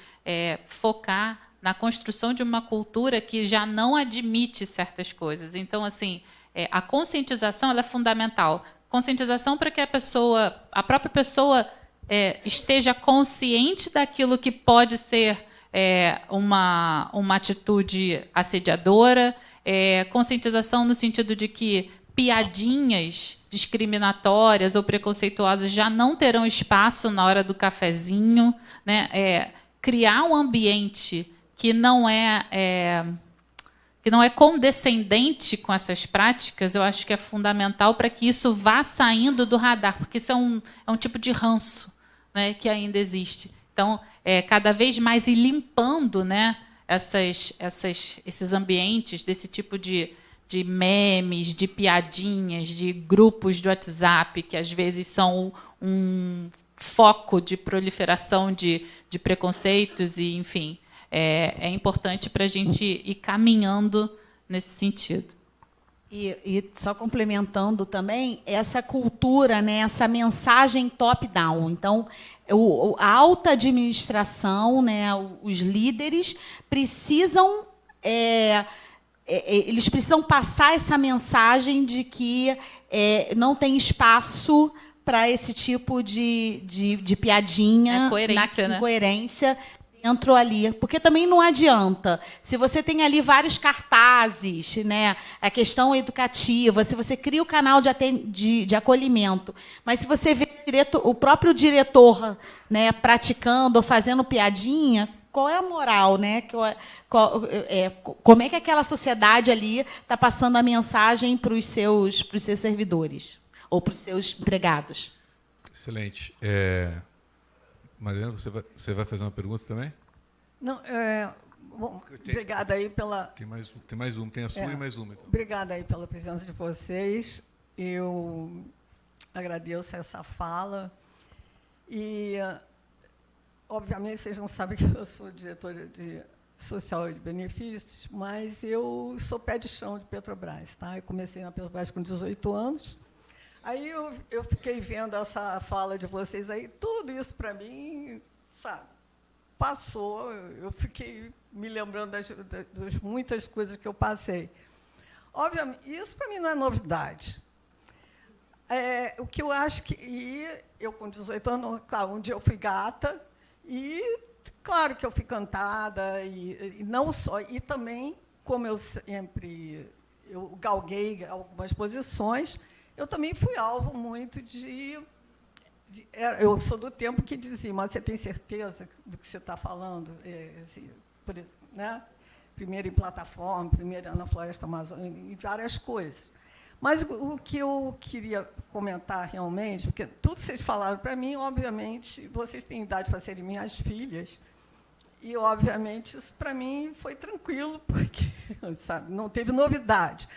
focar na construção de uma cultura que já não admite certas coisas. Então, assim, a conscientização ela é fundamental. Conscientização para que a própria pessoa esteja consciente daquilo que pode ser uma atitude assediadora, conscientização no sentido de que piadinhas discriminatórias ou preconceituosas já não terão espaço na hora do cafezinho, né? Criar um ambiente que não é condescendente com essas práticas, eu acho que é fundamental para que isso vá saindo do radar, porque isso é um tipo de ranço, né, que ainda existe. Então, cada vez mais ir limpando, né, esses ambientes desse tipo de memes, de piadinhas, de grupos de WhatsApp, que às vezes são um foco de proliferação de preconceitos e, enfim, é importante para a gente ir caminhando nesse sentido. E só complementando também, essa cultura, né, essa mensagem top-down. Então, a alta administração, né, os líderes precisam eles precisam passar essa mensagem de que não tem espaço para esse tipo de piadinha, coerência, né? Coerência dentro ali, porque também não adianta. Se você tem ali vários cartazes, né, a questão educativa, se você cria o canal de acolhimento, mas se você vê o próprio diretor, né, praticando ou fazendo piadinha, qual é a moral, né? Como é que aquela sociedade ali está passando a mensagem para os seus servidores ou para os seus empregados? Excelente. Mariana, você vai fazer uma pergunta também? Não, bom, obrigada aí pela... Tem mais uma, tem a sua e mais uma. Então. Obrigada aí pela presença de vocês. Eu agradeço essa fala. E, obviamente, vocês não sabem que eu sou diretora de social e de benefícios, mas eu sou pé de chão de Petrobras. Tá? Eu comecei na Petrobras com 18 anos. Aí eu fiquei vendo essa fala de vocês aí, tudo isso para mim, sabe, passou, eu fiquei me lembrando das muitas coisas que eu passei. Obviamente, isso para mim não é novidade. O que eu acho que... E eu, com 18 anos, claro, um dia eu fui gata, e claro que eu fui cantada, e não só, e também, como eu sempre galguei algumas posições, eu também fui alvo muito de... Eu sou do tempo que dizia, mas você tem certeza do que você está falando? Por exemplo, né? Primeiro em plataforma, primeiro na Floresta Amazônica, e várias coisas. Mas o que eu queria comentar realmente, porque tudo que vocês falaram para mim, obviamente, vocês têm idade para serem minhas filhas, e, obviamente, isso para mim foi tranquilo, porque, sabe, não teve novidade.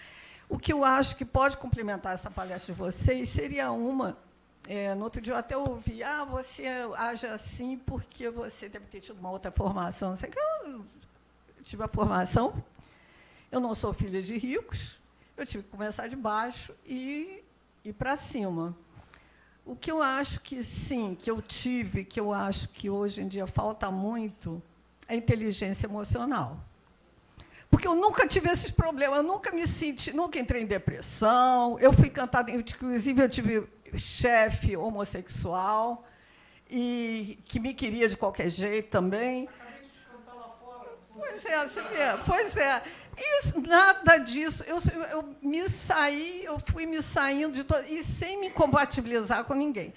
O que eu acho que pode complementar essa palestra de vocês seria uma... no outro dia eu até ouvi, você age assim porque você deve ter tido uma outra formação. Não sei que eu tive a formação, eu não sou filha de ricos, eu tive que começar de baixo e ir para cima. O que eu acho que, sim, que eu tive, que eu acho que hoje em dia falta muito, é inteligência emocional. Porque eu nunca tive esses problemas, eu nunca me senti, nunca entrei em depressão, eu fui cantada, inclusive eu tive chefe homossexual, e que me queria de qualquer jeito também. Acabei de te cantar lá fora. Pois é, você vê, pois é. Isso, nada disso, eu fui me saindo de todo, e sem me compatibilizar com ninguém.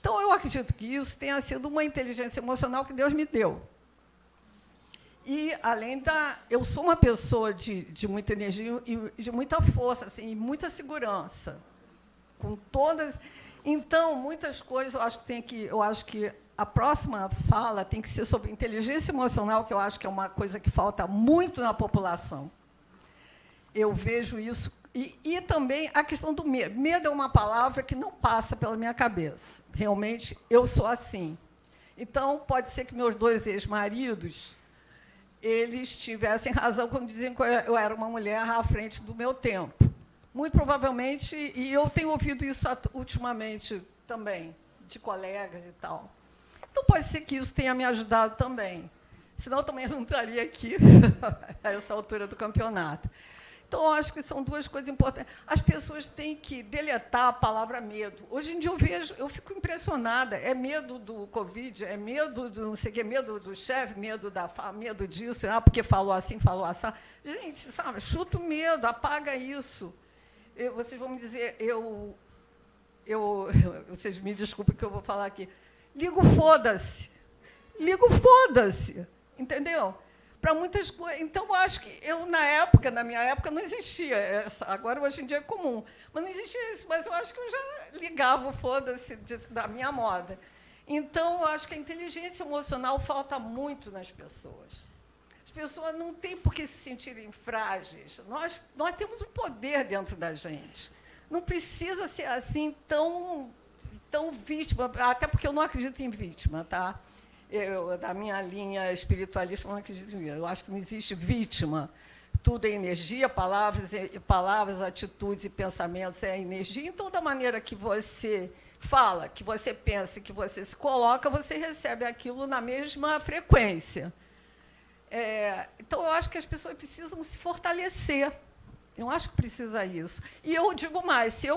Então, eu acredito que isso tenha sido uma inteligência emocional que Deus me deu. E, além eu sou uma pessoa de muita energia e de muita força, assim, e muita segurança. Com todas... Então, muitas coisas, eu acho que a próxima fala tem que ser sobre inteligência emocional, que eu acho que é uma coisa que falta muito na população. Eu vejo isso. E também a questão do medo. Medo é uma palavra que não passa pela minha cabeça. Realmente, eu sou assim. Então, pode ser que meus 2 ex-maridos... eles tivessem razão quando diziam que eu era uma mulher à frente do meu tempo. Muito provavelmente, e eu tenho ouvido isso ultimamente também, de colegas e tal. Então, pode ser que isso tenha me ajudado também. Senão, eu também não estaria aqui a essa altura do campeonato. Então, eu acho que são 2 coisas importantes. As pessoas têm que deletar a palavra medo. Hoje em dia, eu fico impressionada. É medo do Covid, é medo do não sei o quê, medo do chefe, medo disso, porque falou assim, falou assado. Gente, sabe, chuta o medo, apaga isso. Vocês vão me dizer, vocês me desculpem que eu vou falar aqui. Ligo foda-se. Ligo foda-se. Entendeu? Para muitas coisas. Então, eu acho que na minha época, não existia essa. Agora, hoje em dia, é comum. Mas não existia isso. Mas eu acho que eu já ligava o foda-se da minha moda. Então, eu acho que a inteligência emocional falta muito nas pessoas. As pessoas não têm por que se sentirem frágeis. Nós temos um poder dentro da gente. Não precisa ser assim tão vítima, até porque eu não acredito em vítima, tá? Da minha linha espiritualista, eu não acredito em vítima. Eu acho que não existe vítima. Tudo é energia, palavras, atitudes e pensamentos é energia. Então, da maneira que você fala, que você pensa, que você se coloca, você recebe aquilo na mesma frequência. Então, eu acho que as pessoas precisam se fortalecer. Eu acho que precisa isso. E eu digo mais, se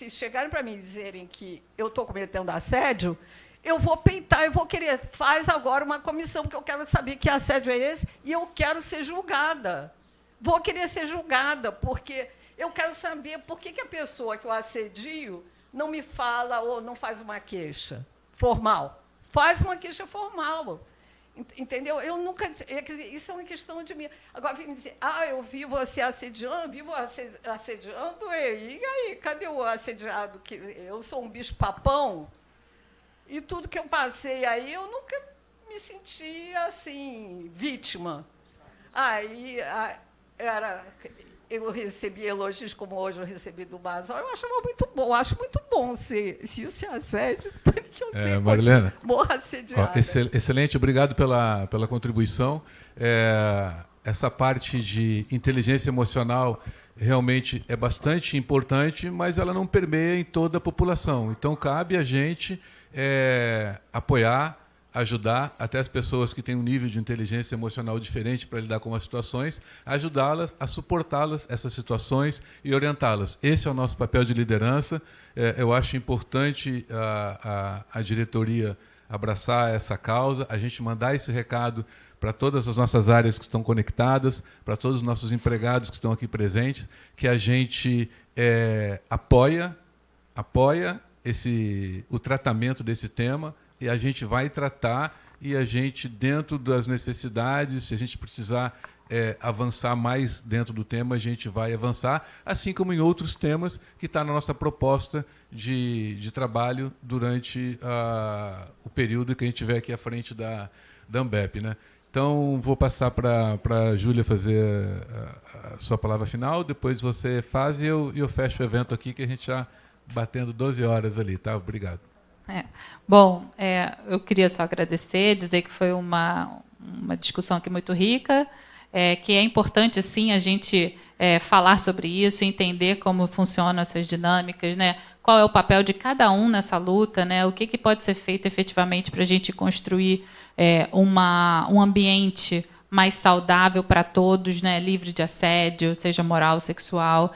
chegarem para mim e dizerem que eu estou cometendo assédio, eu vou peitar, eu vou querer, faz agora uma comissão, porque eu quero saber que assédio é esse, e eu quero ser julgada. Vou querer ser julgada, porque eu quero saber por que a pessoa que eu assedio não me fala ou não faz uma queixa formal. Faz uma queixa formal. Entendeu? Eu nunca. Isso é uma questão de mim. Agora, vem me dizer, eu vi você assediando, e aí, cadê o assediado? Que eu sou um bicho-papão, e tudo que eu passei aí, eu nunca me senti assim, vítima. Aí eu recebi elogios como hoje eu recebi do Basal, eu achava muito bom, acho muito bom se isso é assédio, porque eu sempre Marilena, morro assediada. Excelente, obrigado pela contribuição. Essa parte de inteligência emocional realmente é bastante importante, mas ela não permeia em toda a população. Então, cabe a gente apoiar, ajudar até as pessoas que têm um nível de inteligência emocional diferente para lidar com as situações, ajudá-las a suportá-las, essas situações, e orientá-las. Esse é o nosso papel de liderança. Eu acho importante a diretoria abraçar essa causa, a gente mandar esse recado para todas as nossas áreas que estão conectadas, para todos os nossos empregados que estão aqui presentes, que a gente apoia o tratamento desse tema, e a gente vai tratar, e a gente, dentro das necessidades, se a gente precisar avançar mais dentro do tema, a gente vai avançar, assim como em outros temas que está na nossa proposta de trabalho durante o período que a gente tiver aqui à frente da Ambep, né? Então, vou passar para a Júlia fazer a sua palavra final, depois você faz e eu fecho o evento aqui, que a gente já batendo 12 horas ali, tá? Obrigado. Bom, eu queria só agradecer, dizer que foi uma discussão aqui muito rica, que é importante, sim, a gente falar sobre isso, entender como funcionam essas dinâmicas, né? Qual é o papel de cada um nessa luta, né? O que pode ser feito efetivamente para a gente construir um ambiente mais saudável para todos, né? Livre de assédio, seja moral ou sexual.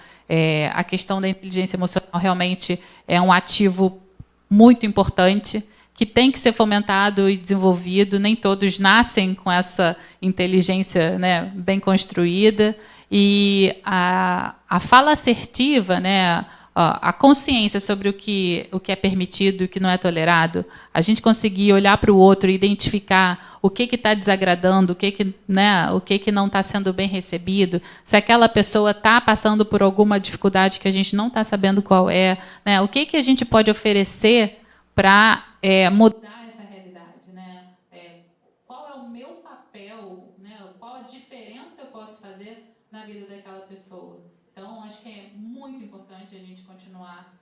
A questão da inteligência emocional realmente é um ativo muito importante, que tem que ser fomentado e desenvolvido. Nem todos nascem com essa inteligência, né, bem construída. E a fala assertiva, né, a consciência sobre o que é permitido e o que não é tolerado, a gente conseguir olhar para o outro e identificar o que está desagradando, o que não está sendo bem recebido, se aquela pessoa está passando por alguma dificuldade que a gente não está sabendo qual é, né, o que a gente pode oferecer para mudar essa realidade, né? Qual é o meu papel, né? Qual a diferença eu posso fazer na vida daquela pessoa? Então, acho que é muito importante a gente continuar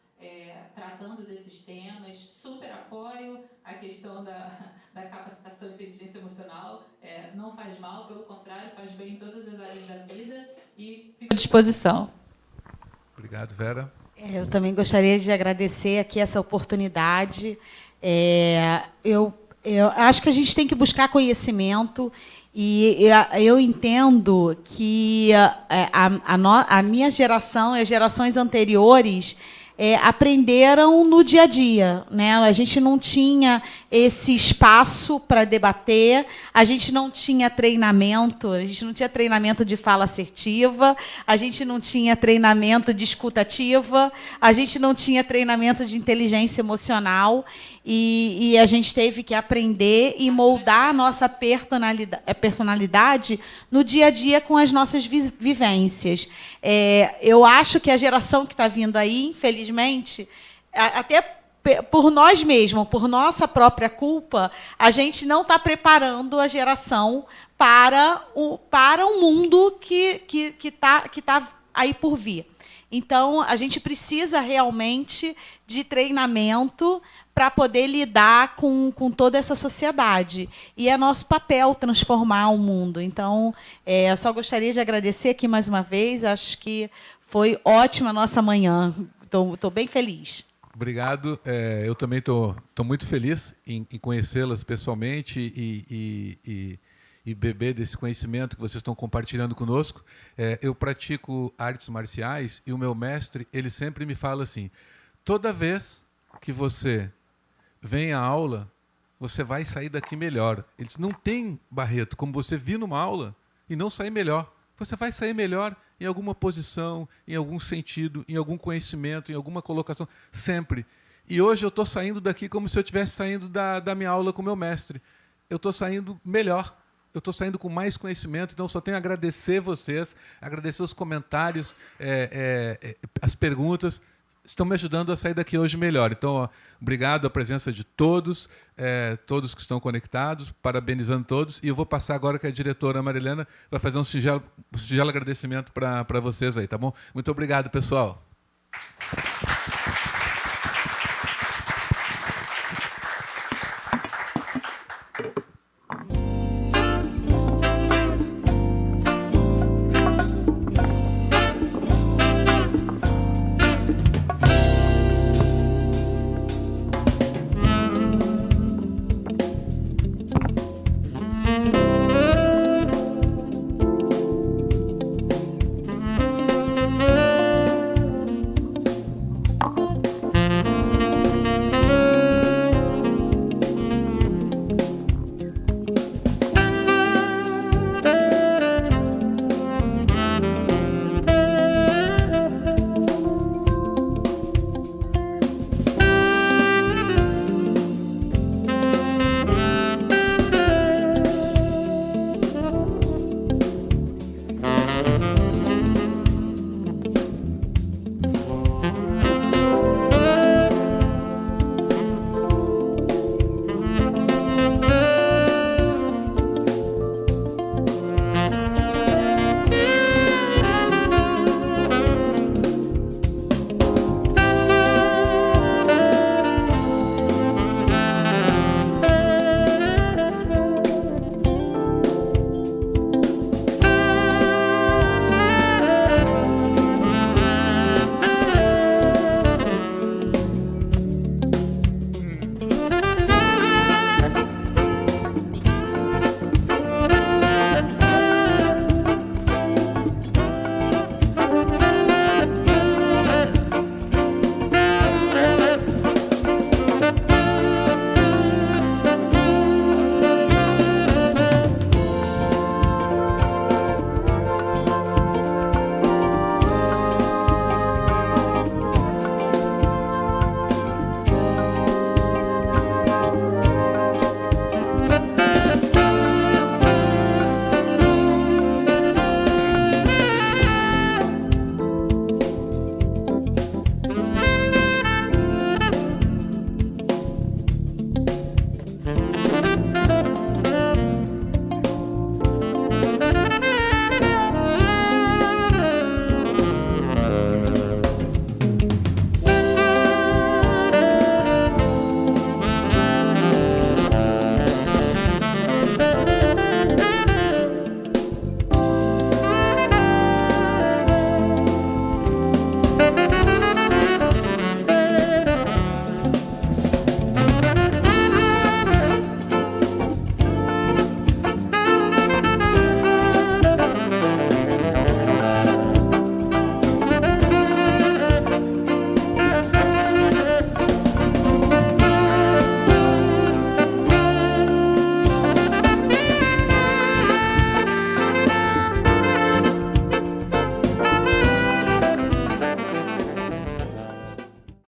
tratando desses temas. Super apoio a questão da capacitação de inteligência emocional. Não faz mal, pelo contrário, faz bem em todas as áreas da vida. E fico à disposição. Obrigado, Vera. Eu também gostaria de agradecer aqui essa oportunidade. Eu acho que a gente tem que buscar conhecimento, e eu entendo que a minha geração e as gerações anteriores aprenderam no dia a dia, né? A gente não tinha esse espaço para debater, a gente não tinha treinamento, de fala assertiva, a gente não tinha treinamento de escuta ativa, a gente não tinha treinamento de inteligência emocional, e a gente teve que aprender e moldar a nossa personalidade no dia a dia com as nossas vivências. Eu acho que a geração que está vindo aí, infelizmente, até por nós mesmos, por nossa própria culpa, a gente não está preparando a geração para um mundo que tá aí por vir. Então, a gente precisa realmente de treinamento para poder lidar com toda essa sociedade. E é nosso papel transformar o mundo. Então, eu só gostaria de agradecer aqui mais uma vez. Acho que foi ótima a nossa manhã. Estou bem feliz. Obrigado. Eu também estou muito feliz em conhecê-las pessoalmente e beber desse conhecimento que vocês estão compartilhando conosco. Eu pratico artes marciais e o meu mestre, ele sempre me fala assim: toda vez que você vem à aula, você vai sair daqui melhor. Eles não têm, Barreto, como você viu numa aula, e não sair melhor. Você vai sair melhor em alguma posição, em algum sentido, em algum conhecimento, em alguma colocação, sempre. E hoje eu estou saindo daqui como se eu estivesse saindo da minha aula com o meu mestre. Eu estou saindo melhor, eu estou saindo com mais conhecimento, então só tenho a agradecer vocês, agradecer os comentários, as perguntas, estão me ajudando a sair daqui hoje melhor. Então, ó, obrigado à presença de todos, todos que estão conectados, parabenizando todos, e eu vou passar agora que a diretora Marilena vai fazer um singelo agradecimento para vocês aí, tá bom? Muito obrigado, pessoal.